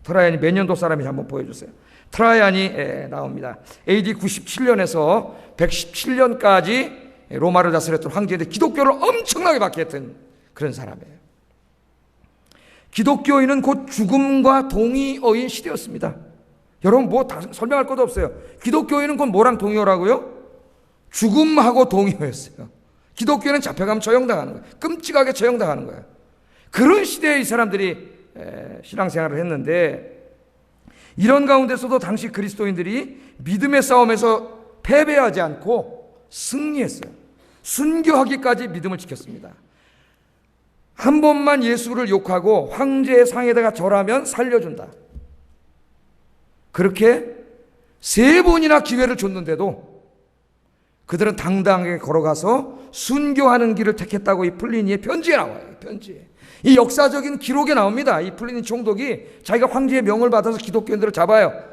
트라이안이 몇 년도 사람인지 한번 보여주세요. 트라이안이 나옵니다. AD 97년에서 117년까지 로마를 다스렸던 황제인데 기독교를 엄청나게 박해했던 그런 사람이에요. 기독교인은 곧 죽음과 동의어인 시대였습니다. 여러분 뭐 다 설명할 것도 없어요. 기독교인은 곧 뭐랑 동의어라고요? 죽음하고 동의어였어요. 기독교인은 잡혀가면 처형당하는 거예요. 끔찍하게 처형당하는 거예요. 그런 시대에 이 사람들이 신앙생활을 했는데 이런 가운데서도 당시 그리스도인들이 믿음의 싸움에서 패배하지 않고 승리했어요. 순교하기까지 믿음을 지켰습니다. 한 번만 예수를 욕하고 황제의 상에다가 절하면 살려준다. 그렇게 3번이나 기회를 줬는데도 그들은 당당하게 걸어가서 순교하는 길을 택했다고 이 플리니의 편지에 나와요. 편지에. 이 역사적인 기록에 나옵니다. 이 플리니 총독이 자기가 황제의 명을 받아서 기독교인들을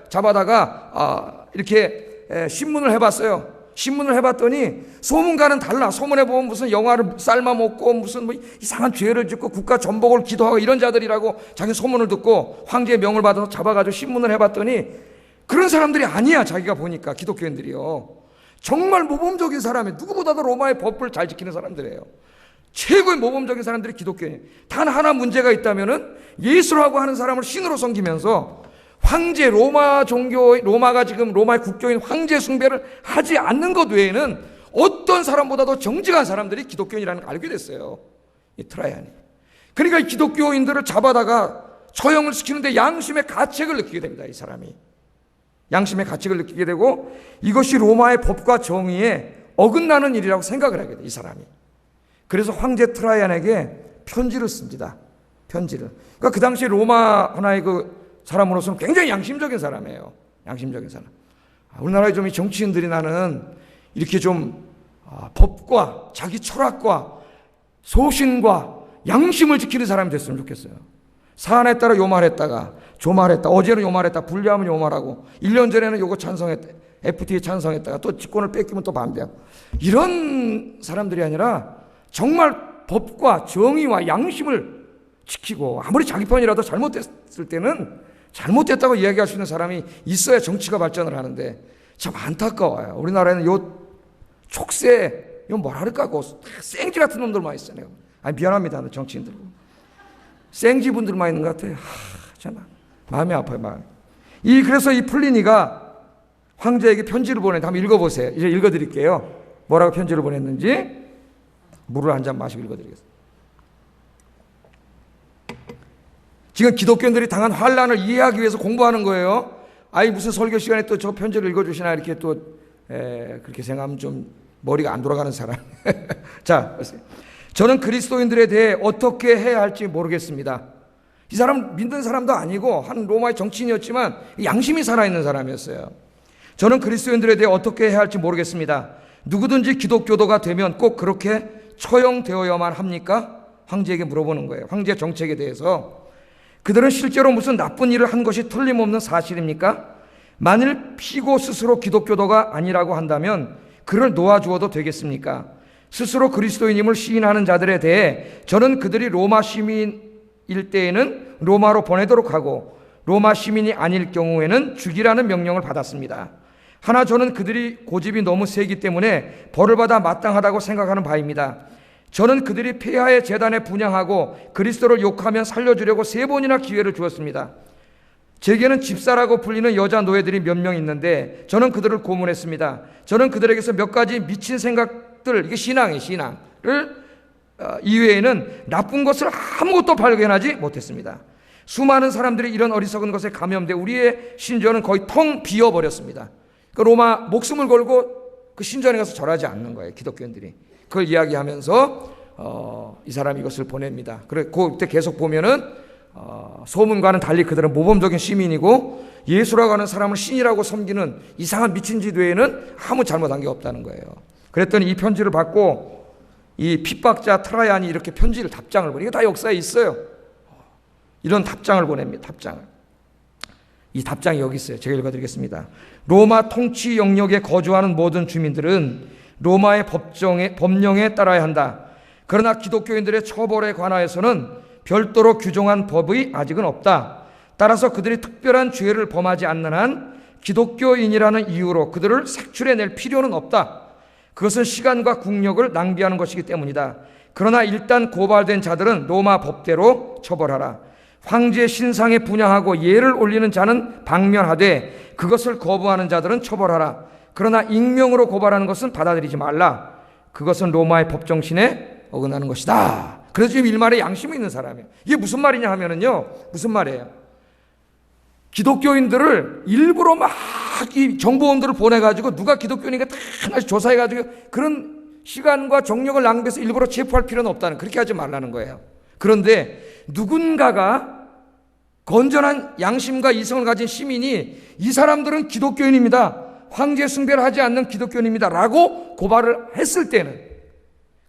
잡아다가 이렇게 신문을 해봤어요. 신문을 해봤더니 소문과는 달라. 소문에 보면 무슨 영화를 삶아먹고 무슨 뭐 이상한 죄를 짓고 국가 전복을 기도하고 이런 자들이라고 자기 소문을 듣고 황제의 명을 받아서 잡아가지고 신문을 해봤더니 그런 사람들이 아니야. 자기가 보니까 기독교인들이요. 정말 모범적인 사람이에요. 누구보다도 로마의 법을 잘 지키는 사람들이에요. 최고의 모범적인 사람들이 기독교인이에요. 단 하나 문제가 있다면은 예수라고 하는 사람을 신으로 섬기면서 황제 로마가 지금 로마의 국교인 황제 숭배를 하지 않는 것 외에는 어떤 사람보다도 정직한 사람들이 기독교인이라는 걸 알게 됐어요. 이 트라이안이. 그러니까 이 기독교인들을 잡아다가 처형을 시키는데 양심의 가책을 느끼게 됩니다. 이 사람이. 양심의 가책을 느끼게 되고 이것이 로마의 법과 정의에 어긋나는 일이라고 생각을 하게 돼요. 이 사람이. 그래서 황제 트라이안에게 편지를 씁니다. 편지를. 그러니까 그 당시 로마 하나의 그 사람으로서는 굉장히 양심적인 사람이에요. 양심적인 사람. 우리나라의 좀 이 정치인들이 나는 이렇게 좀 법과 자기 철학과 소신과 양심을 지키는 사람이 됐으면 좋겠어요. 사안에 따라 요 말했다가 저 말했다. 어제는 요 말했다. 분리하면 요 말하고 1년 전에는 요거 찬성했다. FTA 찬성했다가 또 직권을 뺏기면 또 반대하고 이런 사람들이 아니라 정말 법과 정의와 양심을 지키고 아무리 자기 편이라도 잘못됐을 때는 잘못됐다고 이야기할 수 있는 사람이 있어야 정치가 발전을 하는데 참 안타까워요. 우리나라에는 요 촉새, 요 뭐라 그럴까, 생쥐 같은 놈들만 있어요. 미안합니다. 정치인들. 생쥐 분들만 있는 것 같아요. 정말 마음이 아파요. 마음이. 그래서 이 플리니가 황제에게 편지를 보냈는데 한번 읽어보세요. 이제 읽어드릴게요. 뭐라고 편지를 보냈는지 물을 한 잔 마시고 읽어드리겠습니다. 지금 기독교인들이 당한 환란을 이해하기 위해서 공부하는 거예요. 아이 무슨 설교 시간에 또 저 편지를 읽어주시나 이렇게 또 그렇게 생각하면 좀 머리가 안 돌아가는 사람. 자, 저는 그리스도인들에 대해 어떻게 해야 할지 모르겠습니다. 이 사람 믿는 사람도 아니고 한 로마의 정치인이었지만 양심이 살아있는 사람이었어요. 저는 그리스도인들에 대해 어떻게 해야 할지 모르겠습니다. 누구든지 기독교도가 되면 꼭 그렇게 처형되어야만 합니까? 황제에게 물어보는 거예요. 황제 정책에 대해서. 그들은 실제로 무슨 나쁜 일을 한 것이 틀림없는 사실입니까? 만일 피고 스스로 기독교도가 아니라고 한다면 그를 놓아주어도 되겠습니까? 스스로 그리스도인임을 시인하는 자들에 대해 저는 그들이 로마 시민일 때에는 로마로 보내도록 하고 로마 시민이 아닐 경우에는 죽이라는 명령을 받았습니다. 하나 저는 그들이 고집이 너무 세기 때문에 벌을 받아 마땅하다고 생각하는 바입니다. 저는 그들이 폐하의 제단에 분향하고 그리스도를 욕하면 살려주려고 3번이나 기회를 주었습니다. 제게는 집사라고 불리는 여자 노예들이 몇 명 있는데 저는 그들을 고문했습니다. 저는 그들에게서 몇 가지 미친 생각들, 이게 신앙이에요, 신앙을 이외에는 나쁜 것을 아무것도 발견하지 못했습니다. 수많은 사람들이 이런 어리석은 것에 감염돼 우리의 신전은 거의 텅 비어버렸습니다. 그 로마 목숨을 걸고 그 신전에 가서 절하지 않는 거예요, 기독교인들이. 그걸 이야기하면서 이 사람이 이것을 보냅니다. 그때 계속 보면은 소문과는 달리 그들은 모범적인 시민이고 예수라고 하는 사람을 신이라고 섬기는 이상한 미친 짓 외에는 아무 잘못한 게 없다는 거예요. 그랬더니 이 편지를 받고 이 핍박자 트라이안이 이렇게 편지를 답장을 보내. 이거 다 역사에 있어요. 이런 답장을 보냅니다. 답장을. 이 답장이 여기 있어요. 제가 읽어드리겠습니다. 로마 통치 영역에 거주하는 모든 주민들은 로마의 법령에 따라야 한다. 그러나 기독교인들의 처벌에 관하여서는 별도로 규정한 법이 아직은 없다. 따라서 그들이 특별한 죄를 범하지 않는 한 기독교인이라는 이유로 그들을 색출해낼 필요는 없다. 그것은 시간과 국력을 낭비하는 것이기 때문이다. 그러나 일단 고발된 자들은 로마 법대로 처벌하라. 황제 신상에 분향하고 예를 올리는 자는 방면하되 그것을 거부하는 자들은 처벌하라. 그러나 익명으로 고발하는 것은 받아들이지 말라. 그것은 로마의 법정신에 어긋나는 것이다. 그래서 지금 일말에 양심이 있는 사람이에요. 이게 무슨 말이냐 하면은요, 무슨 말이에요? 기독교인들을 일부러 막 이 정보원들을 보내가지고 누가 기독교인인가 다 하나씩 조사해가지고 그런 시간과 정력을 낭비해서 일부러 체포할 필요는 없다는, 그렇게 하지 말라는 거예요. 그런데 누군가가 건전한 양심과 이성을 가진 시민이 이 사람들은 기독교인입니다, 황제 숭배를 하지 않는 기독교인입니다 라고 고발을 했을 때는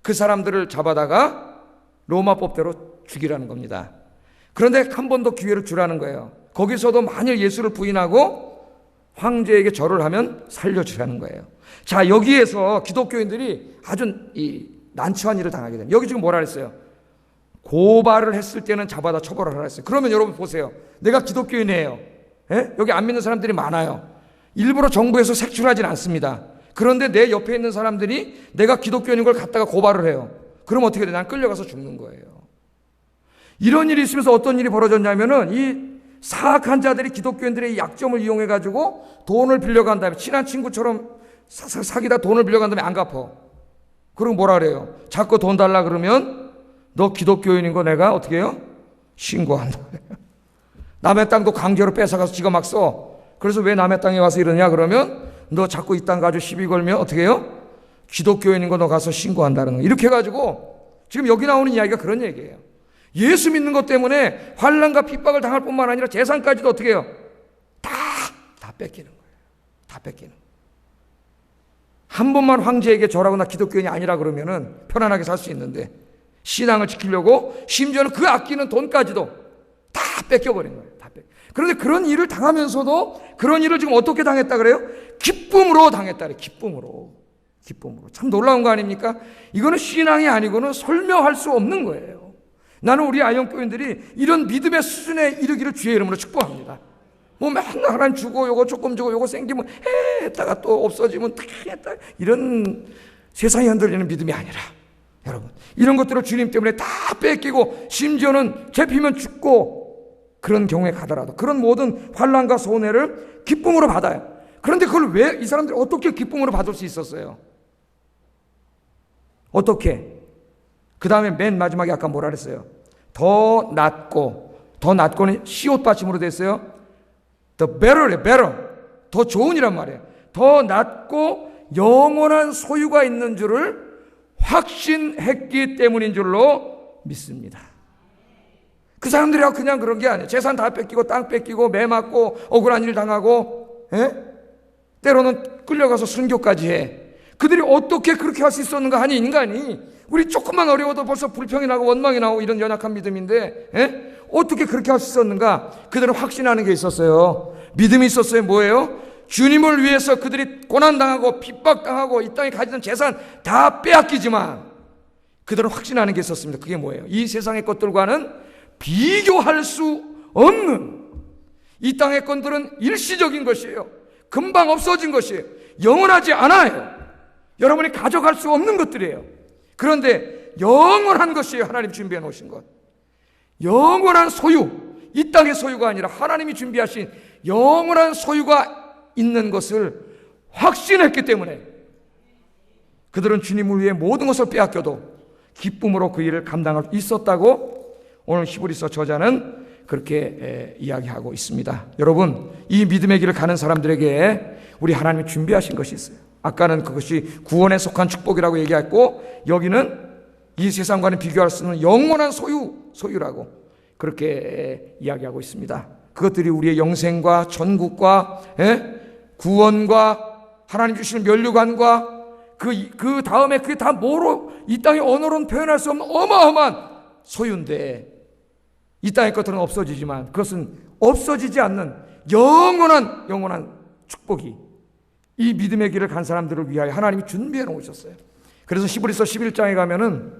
그 사람들을 잡아다가 로마 법대로 죽이라는 겁니다. 그런데 한 번 더 기회를 주라는 거예요. 거기서도 만일 예수를 부인하고 황제에게 절을 하면 살려주라는 거예요. 자, 여기에서 기독교인들이 아주 난처한 일을 당하게 됩니다. 여기 지금 뭐라 그랬어요? 고발을 했을 때는 잡아다 처벌을 하라 했어요. 그러면 여러분 보세요. 내가 기독교인이에요. 예? 여기 안 믿는 사람들이 많아요. 일부러 정부에서 색출하진 않습니다. 그런데 내 옆에 있는 사람들이 내가 기독교인인 걸 갖다가 고발을 해요. 그럼 어떻게 돼? 난 끌려가서 죽는 거예요. 이런 일이 있으면서 어떤 일이 벌어졌냐면은 이 사악한 자들이 기독교인들의 약점을 이용해가지고 돈을 빌려간 다음에 친한 친구처럼 사귀다 돈을 빌려간 다음에 안 갚어. 그리고 뭐라 그래요? 자꾸 돈 달라 그러면 너 기독교인인 거 내가 어떻게 해요? 신고한다. 남의 땅도 강제로 뺏어가서 지가 막 써. 그래서 왜 남의 땅에 와서 이러냐 그러면 너 자꾸 이 땅 가지고 시비 걸면 어떻게 해요? 기독교인인 거 너 가서 신고한다는 거. 이렇게 해가지고 지금 여기 나오는 이야기가 그런 얘기예요. 예수 믿는 것 때문에 환난과 핍박을 당할 뿐만 아니라 재산까지도 어떻게 해요? 다 뺏기는 거예요. 다 뺏기는 거예요. 한 번만 황제에게 절하고 나 기독교인이 아니라 그러면은 편안하게 살 수 있는데 신앙을 지키려고 심지어는 그 아끼는 돈까지도 다 뺏겨버린 거예요. 다 뺏겨. 그런데 그런 일을 당하면서도 그런 일을 지금 어떻게 당했다 그래요? 기쁨으로 당했다 그래요. 기쁨으로. 참 놀라운 거 아닙니까? 이거는 신앙이 아니고는 설명할 수 없는 거예요. 나는 우리 아영교인들이 이런 믿음의 수준에 이르기를 주의 이름으로 축복합니다. 뭐 맨날 하나님 주고 요거 조금 주고 요거 생기면 했다가 또 없어지면 했다, 이런 세상이 흔들리는 믿음이 아니라 여러분 이런 것들을 주님 때문에 다 뺏기고 심지어는 잡히면 죽고 그런 경우에 가더라도 그런 모든 환난과 손해를 기쁨으로 받아요. 그런데 그걸 왜 이 사람들이 어떻게 기쁨으로 받을 수 있었어요? 어떻게? 그 다음에 맨 마지막에 아까 뭐라 그랬어요? 더 낫고 더 낫고는 시옷 받침으로 됐어요. The better래, better. 더 좋은이란 말이에요. 더 낫고 영원한 소유가 있는 줄을 확신했기 때문인 줄로 믿습니다. 그 사람들이 그냥 그런 게 아니에요. 재산 다 뺏기고 땅 뺏기고 매 맞고 억울한 일 당하고, 때로는 끌려가서 순교까지 해. 그들이 어떻게 그렇게 할 수 있었는가 하니 인간이, 우리 조금만 어려워도 벌써 불평이 나고 원망이 나고 이런 연약한 믿음인데 어떻게 그렇게 할 수 있었는가? 그들은 확신하는 게 있었어요. 믿음이 있었어요. 뭐예요? 주님을 위해서 그들이 고난당하고 핍박당하고 이 땅에 가지던 재산 다 빼앗기지만 그들은 확신하는 게 있었습니다. 그게 뭐예요? 이 세상의 것들과는 비교할 수 없는, 이 땅의 것들은 일시적인 것이에요. 금방 없어진 것이에요. 영원하지 않아요. 여러분이 가져갈 수 없는 것들이에요. 그런데 영원한 것이에요. 하나님 준비해 놓으신 것. 영원한 소유, 이 땅의 소유가 아니라 하나님이 준비하신 영원한 소유가 있는 것을 확신했기 때문에 그들은 주님을 위해 모든 것을 빼앗겨도 기쁨으로 그 일을 감당할 수 있었다고 오늘 히브리서 저자는 그렇게 이야기하고 있습니다. 여러분, 이 믿음의 길을 가는 사람들에게 우리 하나님이 준비하신 것이 있어요. 아까는 그것이 구원에 속한 축복이라고 얘기했고, 여기는 이 세상과는 비교할 수 없는 영원한 소유라고 그렇게 이야기하고 있습니다. 그것들이 우리의 영생과 천국과 구원과 하나님 주시는 면류관과 그 다음에 그게 다 뭐로, 이 땅의 언어로는 표현할 수 없는 어마어마한 소유인데, 이 땅의 것들은 없어지지만 그것은 없어지지 않는 영원한 축복이 이 믿음의 길을 간 사람들을 위하여 하나님이 준비해 놓으셨어요. 그래서 히브리서 11장에 가면은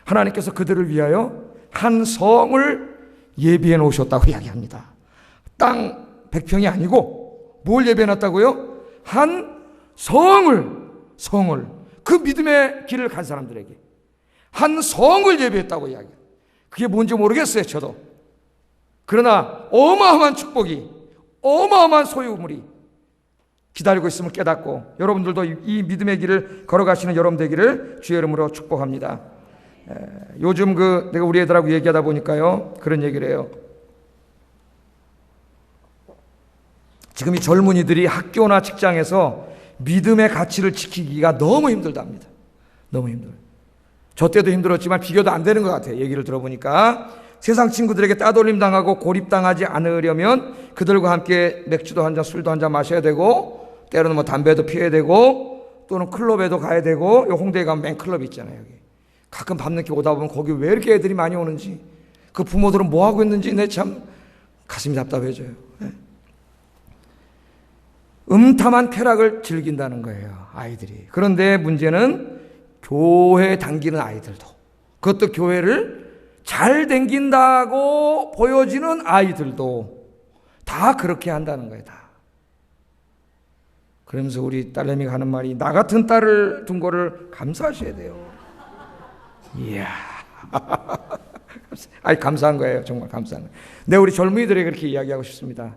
하나님께서 그들을 위하여 한 성을 예비해 놓으셨다고 이야기합니다. 땅 100평이 아니고 뭘 예비해 놨다고요? 한 성을 그 믿음의 길을 간 사람들에게 한 성을 예비했다고 이야기해요. 그게 뭔지 모르겠어요, 저도. 그러나 어마어마한 축복이, 어마어마한 소유물이 기다리고 있음을 깨닫고, 여러분들도 이 믿음의 길을 걸어가시는 여러분 되기를 주의 이름으로 축복합니다. 요즘 내가 우리 애들하고 얘기하다 보니까요, 그런 얘기를 해요. 지금 이 젊은이들이 학교나 직장에서 믿음의 가치를 지키기가 너무 힘들답니다. 너무 힘들어요. 저 때도 힘들었지만 비교도 안 되는 것 같아요. 얘기를 들어보니까 세상 친구들에게 따돌림 당하고 고립당하지 않으려면 그들과 함께 맥주도 한 잔, 술도 한 잔 마셔야 되고, 때로는 뭐 담배도 피워야 되고, 또는 클럽에도 가야 되고, 요 홍대에 가면 맨클럽 있잖아요. 여기 가끔 밤늦게 오다 보면 거기 왜 이렇게 애들이 많이 오는지, 그 부모들은 뭐 하고 있는지 내 참 가슴이 답답해져요. 음탐한 쾌락을 즐긴다는 거예요, 아이들이. 그런데 문제는 교회 다니는 아이들도, 그것도 교회를 잘 다닌다고 보여지는 아이들도 다 그렇게 한다는 거예요, 다. 그러면서 우리 딸내미가 하는 말이, 나 같은 딸을 둔 거를 감사하셔야 돼요. 이야. 아니, 감사한 거예요. 정말 감사한 거예요. 네, 우리 젊은이들에게 그렇게 이야기하고 싶습니다.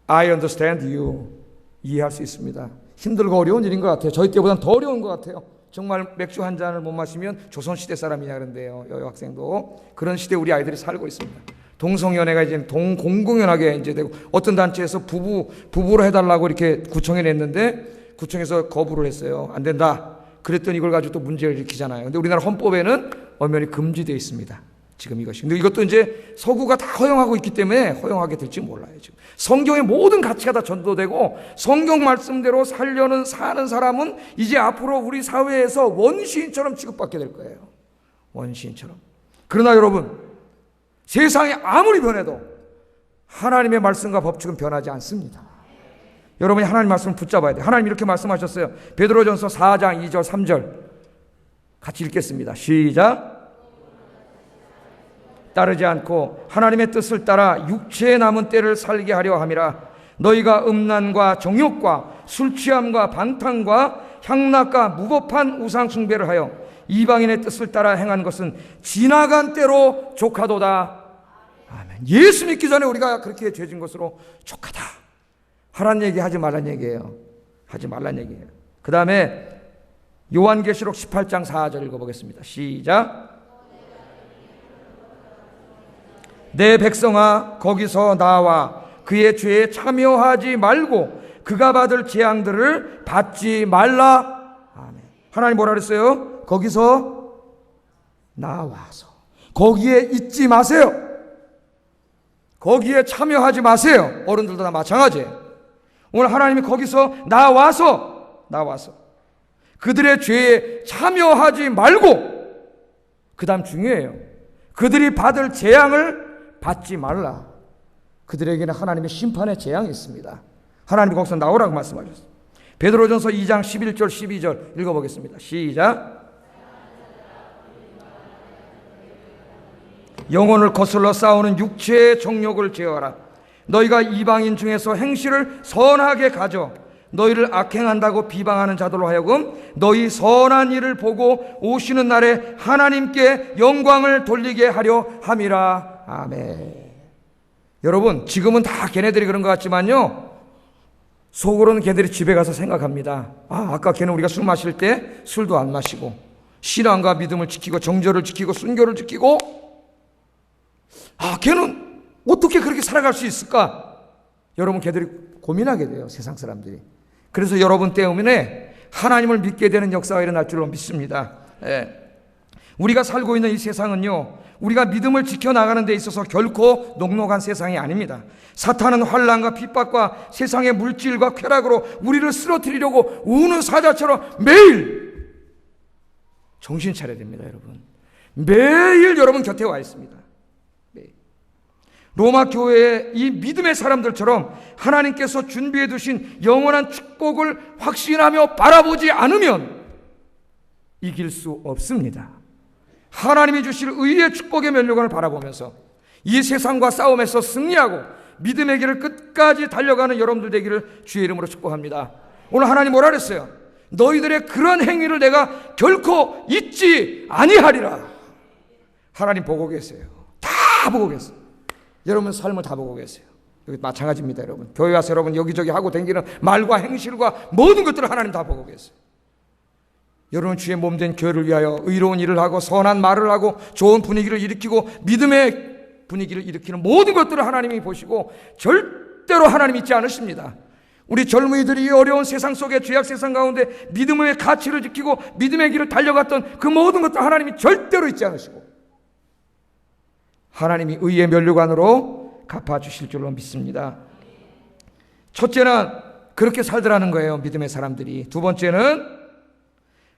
I understand you. 이해할 수 있습니다. 힘들고 어려운 일인 것 같아요. 저희 때보다는 더 어려운 것 같아요. 정말 맥주 한 잔을 못 마시면 조선시대 사람이냐 그런데요. 여학생도. 그런 시대에 우리 아이들이 살고 있습니다. 동성연애가 이제 공공연하게 이제 되고, 어떤 단체에서 부부로 해달라고 이렇게 구청에 냈는데 구청에서 거부를 했어요. 안 된다. 그랬더니 이걸 가지고 또 문제를 일으키잖아요. 근데 우리나라 헌법에는 엄연히 금지되어 있습니다. 지금 이것이. 근데 이것도 이제 서구가 다 허용하고 있기 때문에 허용하게 될지 몰라요. 지금 성경의 모든 가치가 다 전도되고 성경 말씀대로 사는 사람은 이제 앞으로 우리 사회에서 원시인처럼 취급받게 될 거예요. 원시인처럼. 그러나 여러분, 세상이 아무리 변해도 하나님의 말씀과 법칙은 변하지 않습니다. 여러분이 하나님 말씀을 붙잡아야 돼요. 하나님 이렇게 말씀하셨어요. 베드로전서 4장 2절 3절 같이 읽겠습니다. 시작. 따르지 않고 하나님의 뜻을 따라 육체에 남은 때를 살게 하려 함이라. 너희가 음란과 정욕과 술취함과 방탕과 향락과 무법한 우상 숭배를 하여 이방인의 뜻을 따라 행한 것은 지나간 때로 족하도다. 아멘. 예수 믿기 전에 우리가 그렇게 죄진 것으로 족하다. 하라는 얘기 하지 말란 얘기예요. 하지 말란 얘기예요. 그 다음에 요한계시록 18장 4절 읽어보겠습니다. 시작. 내 백성아 거기서 나와 그의 죄에 참여하지 말고 그가 받을 재앙들을 받지 말라. 아멘. 하나님 뭐라 그랬어요? 거기서 나와서 거기에 있지 마세요. 거기에 참여하지 마세요. 어른들도 다 마찬가지예요. 오늘 하나님이 거기서 나와서 그들의 죄에 참여하지 말고, 그 다음 중요해요. 그들이 받을 재앙을 받지 말라. 그들에게는 하나님의 심판의 재앙이 있습니다. 하나님이 거기서 나오라고 말씀하셨어요. 베드로전서 2장 11절 12절 읽어보겠습니다. 시작. 영혼을 거슬러 싸우는 육체의 정욕을 제어하라. 너희가 이방인 중에서 행실을 선하게 가져 너희를 악행한다고 비방하는 자들로 하여금 너희 선한 일을 보고 오시는 날에 하나님께 영광을 돌리게 하려 함이라. 아멘. 여러분, 지금은 다 걔네들이 그런 것 같지만요, 속으로는 걔네들이 집에 가서 생각합니다. 아까 걔는 우리가 술 마실 때 술도 안 마시고 신앙과 믿음을 지키고 정절을 지키고 순교를 지키고, 걔는 어떻게 그렇게 살아갈 수 있을까? 여러분, 걔들이 고민하게 돼요, 세상 사람들이. 그래서 여러분 때문에 하나님을 믿게 되는 역사가 일어날 줄로 믿습니다. 우리가 살고 있는 이 세상은요, 우리가 믿음을 지켜나가는 데 있어서 결코 녹록한 세상이 아닙니다. 사탄은 환난과 핍박과 세상의 물질과 쾌락으로 우리를 쓰러뜨리려고 우는 사자처럼 매일 정신 차려야 됩니다. 여러분, 매일 여러분 곁에 와 있습니다. 로마 교회의 이 믿음의 사람들처럼 하나님께서 준비해 두신 영원한 축복을 확신하며 바라보지 않으면 이길 수 없습니다. 하나님이 주실 의의 축복의 면류관을 바라보면서 이 세상과 싸움에서 승리하고 믿음의 길을 끝까지 달려가는 여러분들 되기를 주의 이름으로 축복합니다. 오늘 하나님 뭐라 그랬어요? 너희들의 그런 행위를 내가 결코 잊지 아니하리라. 하나님 보고 계세요. 다 보고 계세요. 여러분 삶을 다 보고 계세요. 여기 마찬가지입니다. 여러분, 교회 와서 여러분 여기저기 하고 다니는 말과 행실과 모든 것들을 하나님 다 보고 계세요. 여러분 주의 몸된 교회를 위하여 의로운 일을 하고 선한 말을 하고 좋은 분위기를 일으키고 믿음의 분위기를 일으키는 모든 것들을 하나님이 보시고 절대로 하나님 잊지 않으십니다. 우리 젊은이들이 이 어려운 세상 속에, 죄악 세상 가운데 믿음의 가치를 지키고 믿음의 길을 달려갔던 그 모든 것들 하나님이 절대로 잊지 않으시고 하나님이 의의 면류관으로 갚아주실 줄로 믿습니다. 첫째는 그렇게 살더라는 거예요, 믿음의 사람들이. 두 번째는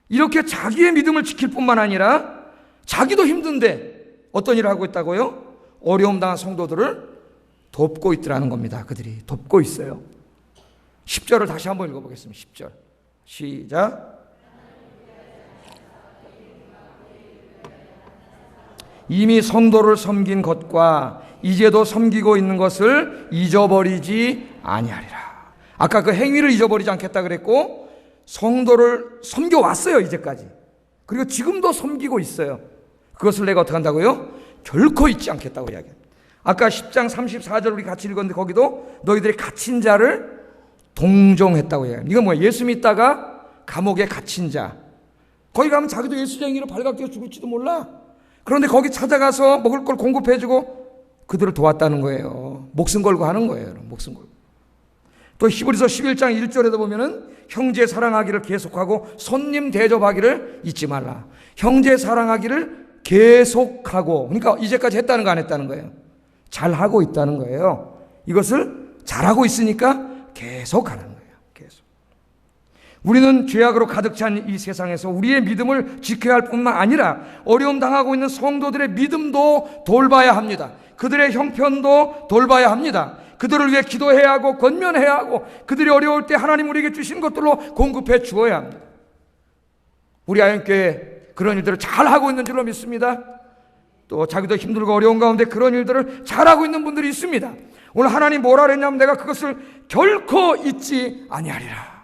이렇게 자기의 믿음을 지킬 뿐만 아니라 자기도 힘든데 어떤 일을 하고 있다고요? 어려움 당한 성도들을 돕고 있더라는 겁니다. 그들이 돕고 있어요. 10절을 다시 한번 읽어보겠습니다. 10절 시작. 이미 성도를 섬긴 것과 이제도 섬기고 있는 것을 잊어버리지 아니하리라. 아까 그 행위를 잊어버리지 않겠다 그랬고, 성도를 섬겨왔어요, 이제까지. 그리고 지금도 섬기고 있어요. 그것을 내가 어떻게 한다고요? 결코 잊지 않겠다고 이야기합니다. 아까 10장 34절 우리 같이 읽었는데 거기도 너희들이 갇힌 자를 동정했다고 이야기합니다. 이건 뭐야? 예수 믿다가 감옥에 갇힌 자. 거기 가면 자기도 예수쟁이로 발각되어 죽을지도 몰라. 그런데 거기 찾아가서 먹을 걸 공급해주고 그들을 도왔다는 거예요. 목숨 걸고 하는 거예요. 목숨 걸고. 또 히브리서 11장 1절에도 보면은 형제 사랑하기를 계속하고 손님 대접하기를 잊지 말라. 형제 사랑하기를 계속하고, 그러니까 이제까지 했다는 거 안 했다는 거예요. 잘하고 있다는 거예요. 이것을 잘하고 있으니까 계속하는 거예요. 계속. 우리는 죄악으로 가득 찬 이 세상에서 우리의 믿음을 지켜야 할 뿐만 아니라 어려움 당하고 있는 성도들의 믿음도 돌봐야 합니다. 그들의 형편도 돌봐야 합니다. 그들을 위해 기도해야 하고 권면해야 하고 그들이 어려울 때 하나님 우리에게 주신 것들로 공급해 주어야 합니다. 우리 아현교회 그런 일들을 잘하고 있는 줄로 믿습니다. 또 자기도 힘들고 어려운 가운데 그런 일들을 잘하고 있는 분들이 있습니다. 오늘 하나님 뭐라 그랬냐면 내가 그것을 결코 잊지 아니하리라.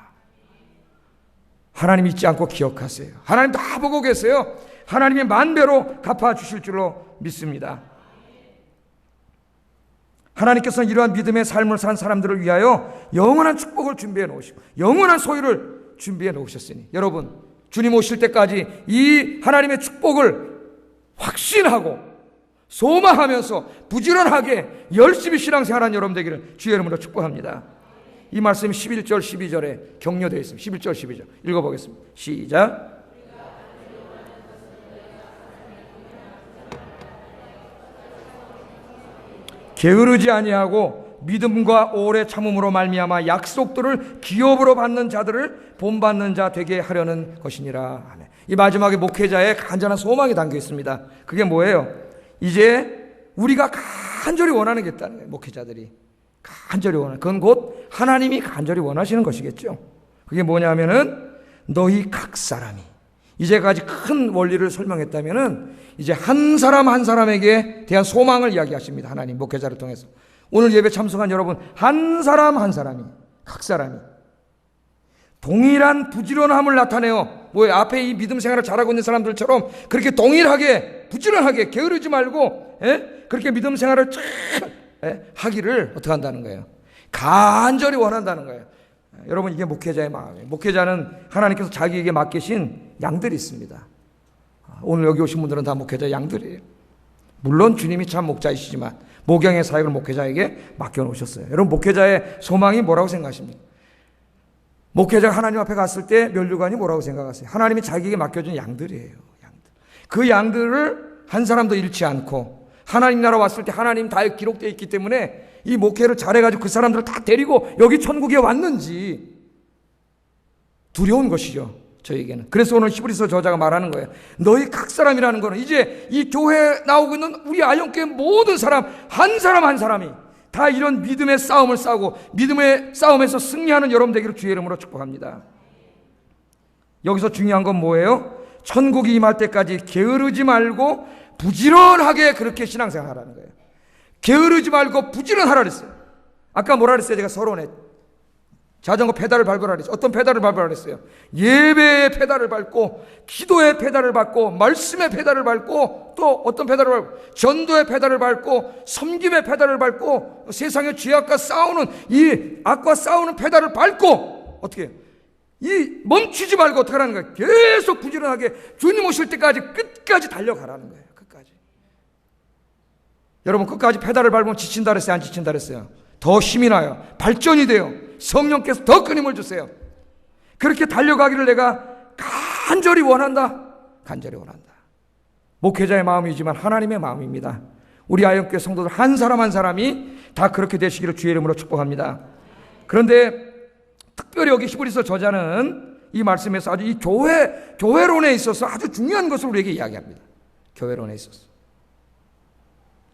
하나님 잊지 않고 기억하세요. 하나님 다 보고 계세요. 하나님이 만배로 갚아주실 줄로 믿습니다. 하나님께서는 이러한 믿음의 삶을 산 사람들을 위하여 영원한 축복을 준비해 놓으시고 영원한 소유를 준비해 놓으셨으니 여러분 주님 오실 때까지 이 하나님의 축복을 확신하고 소망하면서 부지런하게 열심히 신앙생활하는 여러분 되기를 주의 이름으로 축복합니다. 이 말씀이 11절 12절에 격려되어 있습니다. 11절 12절 읽어보겠습니다. 시작. 게으르지 아니하고 믿음과 오래 참음으로 말미암아 약속들을 기업으로 받는 자들을 본받는 자 되게 하려는 것이니라. 이 마지막에 목회자의 간절한 소망이 담겨 있습니다. 그게 뭐예요? 이제 우리가 간절히 원하는 게 있다는 거예요. 목회자들이 간절히 원하는, 그건 곧 하나님이 간절히 원하시는 것이겠죠. 그게 뭐냐면은 너희 각 사람이, 이제까지 큰 원리를 설명했다면은 이제 한 사람 한 사람에게 대한 소망을 이야기하십니다. 하나님 목회자를 통해서. 오늘 예배 참석한 여러분 한 사람 한 사람이, 각 사람이 동일한 부지런함을 나타내요. 뭐예요? 앞에 이 믿음 생활을 잘하고 있는 사람들처럼 그렇게 동일하게 부지런하게 게으르지 말고 그렇게 믿음 생활을 쫙 하기를 어떻게 한다는 거예요? 간절히 원한다는 거예요. 여러분 이게 목회자의 마음이에요. 목회자는 하나님께서 자기에게 맡기신 양들이 있습니다. 오늘 여기 오신 분들은 다 목회자의 양들이에요. 물론 주님이 참 목자이시지만 모경의 사역을 목회자에게 맡겨놓으셨어요. 여러분 목회자의 소망이 뭐라고 생각하십니까? 목회자가 하나님 앞에 갔을 때 면류관이 뭐라고 생각하세요? 하나님이 자기에게 맡겨준 양들이에요. 양들. 그 양들을 한 사람도 잃지 않고 하나님 나라 왔을 때 하나님 다 기록되어 있기 때문에 이 목회를 잘해가지고 그 사람들을 다 데리고 여기 천국에 왔는지 두려운 것이죠. 저에게는. 그래서 오늘 히브리서 저자가 말하는 거예요. 너희 각 사람이라는 거는 이제 이 교회에 나오고 있는 우리 아영교회 모든 사람 한 사람이 다 이런 믿음의 싸움을 싸우고 믿음의 싸움에서 승리하는 여러분 되기를 주의 이름으로 축복합니다. 여기서 중요한 건 뭐예요? 천국이 임할 때까지 게으르지 말고 부지런하게 그렇게 신앙생활하라는 거예요. 게으르지 말고 부지런하라 그랬어요. 아까 뭐라 그랬어요? 제가 서론에 자전거 페달을 밟으라 그랬어요. 어떤 페달을 밟으라 그랬어요? 예배의 페달을 밟고 기도의 페달을 밟고 말씀의 페달을 밟고 또 어떤 페달을 밟고 전도의 페달을 밟고 섬김의 페달을 밟고 세상의 죄악과 싸우는 이 악과 싸우는 페달을 밟고 어떻게 해요? 이 멈추지 말고 어떻게 하라는 거예요? 계속 부지런하게 주님 오실 때까지 끝까지 달려가라는 거예요. 끝까지. 여러분 끝까지 페달을 밟으면 지친다 그랬어요? 안 지친다 그랬어요? 더 힘이 나요. 발전이 돼요. 성령께서 더 큰 힘을 주세요. 그렇게 달려가기를 내가 간절히 원한다. 간절히 원한다. 목회자의 마음이지만 하나님의 마음입니다. 우리 아영교회 성도들 한 사람 한 사람이 다 그렇게 되시기를 주의 이름으로 축복합니다. 그런데 특별히 여기 히브리서 저자는 이 말씀에서 아주 이 교회론에 있어서 아주 중요한 것을 우리에게 이야기합니다. 교회론에 있어서.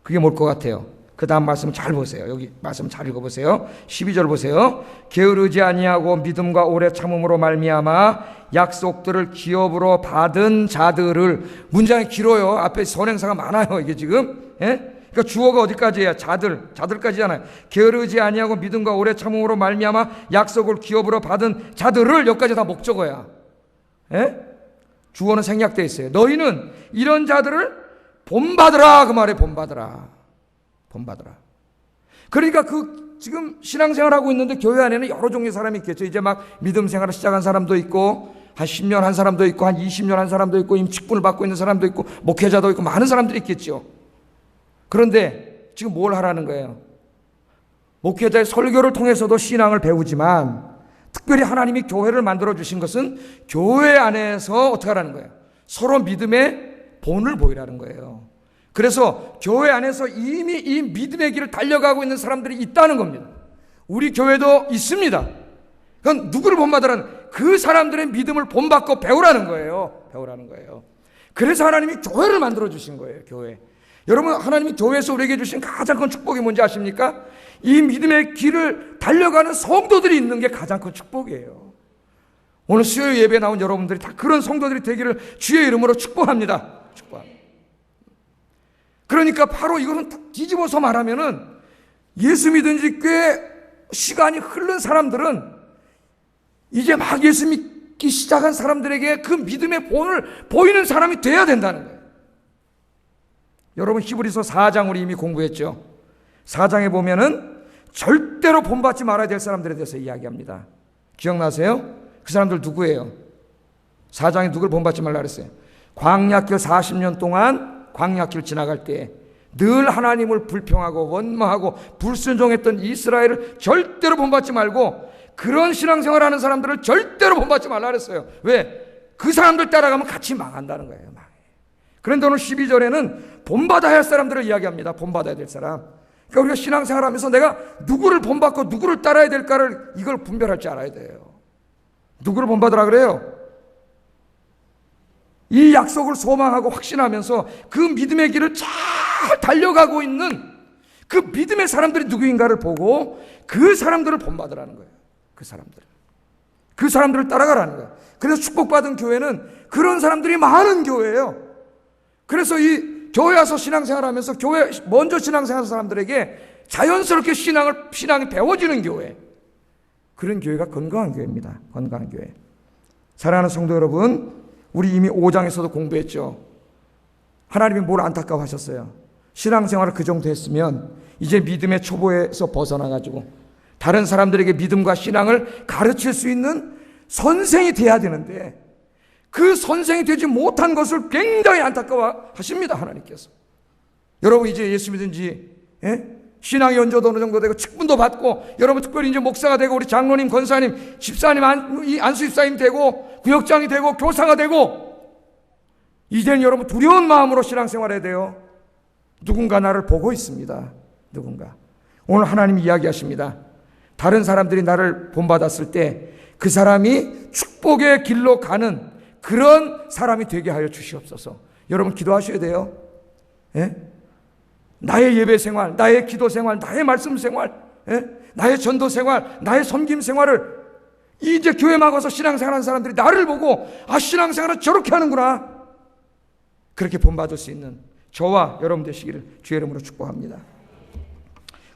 그게 뭘 것 같아요? 그 다음 말씀 잘 보세요. 여기 말씀 잘 읽어보세요. 12절 보세요. 게으르지 아니하고 믿음과 오래 참음으로 말미암아 약속들을 기업으로 받은 자들을, 문장이 길어요. 앞에 선행사가 많아요. 이게 지금. 그러니까 주어가 어디까지예요? 자들까지잖아요. 게으르지 아니하고 믿음과 오래 참음으로 말미암아 약속을 기업으로 받은 자들을, 여기까지 다 목적어야. 주어는 생략되어 있어요. 너희는 이런 자들을 본받으라. 그 말에 본받으라. 그러니까 지금 신앙생활하고 있는데 교회 안에는 여러 종류의 사람이 있겠죠. 이제 막 믿음 생활을 시작한 사람도 있고 한 10년 한 사람도 있고 한 20년 한 사람도 있고 이미 직분을 받고 있는 사람도 있고 목회자도 있고 많은 사람들이 있겠죠. 그런데 지금 뭘 하라는 거예요? 목회자의 설교를 통해서도 신앙을 배우지만 특별히 하나님이 교회를 만들어 주신 것은 교회 안에서 어떻게 하라는 거예요? 서로 믿음의 본을 보이라는 거예요. 그래서 교회 안에서 이미 이 믿음의 길을 달려가고 있는 사람들이 있다는 겁니다. 우리 교회도 있습니다. 그건 누구를 본받으라는, 그 사람들의 믿음을 본받고 배우라는 거예요. 그래서 하나님이 교회를 만들어 주신 거예요. 교회. 여러분, 하나님이 교회에서 우리에게 주신 가장 큰 축복이 뭔지 아십니까? 이 믿음의 길을 달려가는 성도들이 있는 게 가장 큰 축복이에요. 오늘 수요일 예배에 나온 여러분들이 다 그런 성도들이 되기를 주의 이름으로 축복합니다. 그러니까 바로 이거는 뒤집어서 말하면은 예수 믿은 지 꽤 시간이 흐른 사람들은 이제 막 예수 믿기 시작한 사람들에게 그 믿음의 본을 보이는 사람이 돼야 된다는 거예요. 여러분 히브리서 4장 우리 이미 공부했죠. 4장에 보면은 절대로 본받지 말아야 될 사람들에 대해서 이야기합니다. 기억나세요? 그 사람들 누구예요? 4장에 누굴 본받지 말라 그랬어요? 광야길 40년 동안 광야길 지나갈 때 늘 하나님을 불평하고 원망하고 불순종했던 이스라엘을 절대로 본받지 말고 그런 신앙생활하는 사람들을 절대로 본받지 말라 그랬어요. 왜? 그 사람들 따라가면 같이 망한다는 거예요. 그런데 오늘 12절에는 본받아야 할 사람들을 이야기합니다. 본받아야 될 사람. 그러니까 우리가 신앙생활하면서 내가 누구를 본받고 누구를 따라야 될까를 이걸 분별할 줄 알아야 돼요. 누구를 본받으라 그래요? 이 약속을 소망하고 확신하면서 그 믿음의 길을 잘 달려가고 있는 그 믿음의 사람들이 누구인가를 보고 그 사람들을 본받으라는 거예요. 그 사람들을 따라가라는 거예요. 그래서 축복받은 교회는 그런 사람들이 많은 교회예요. 그래서 이 교회 와서 신앙생활하면서 교회 먼저 신앙생활하는 사람들에게 자연스럽게 신앙이 배워지는 교회, 그런 교회가 건강한 교회입니다. 건강한 교회. 사랑하는 성도 여러분, 우리 이미 5장에서도 공부했죠. 하나님이 뭘 안타까워하셨어요? 신앙생활을 그 정도 했으면 이제 믿음의 초보에서 벗어나가지고 다른 사람들에게 믿음과 신앙을 가르칠 수 있는 선생이 돼야 되는데 그 선생이 되지 못한 것을 굉장히 안타까워하십니다. 하나님께서. 여러분 이제 예수 믿은 지 신앙의 연조도 어느 정도 되고 직분도 받고 여러분 특별히 이제 목사가 되고 우리 장로님, 권사님, 집사님, 안수 집사님 되고 구역장이 되고 교사가 되고 이제는 여러분 두려운 마음으로 신앙생활해야 돼요. 누군가 나를 보고 있습니다. 누군가. 오늘 하나님이 이야기하십니다. 다른 사람들이 나를 본받았을 때 그 사람이 축복의 길로 가는 그런 사람이 되게 하여 주시옵소서. 여러분 기도하셔야 돼요. 나의 예배 생활, 나의 기도 생활, 나의 말씀 생활, 나의 전도 생활, 나의 섬김 생활을 이제 교회 막 와서 신앙생활하는 사람들이 나를 보고 신앙생활을 저렇게 하는구나, 그렇게 본받을 수 있는 저와 여러분 되시기를 주의 이름으로 축복합니다.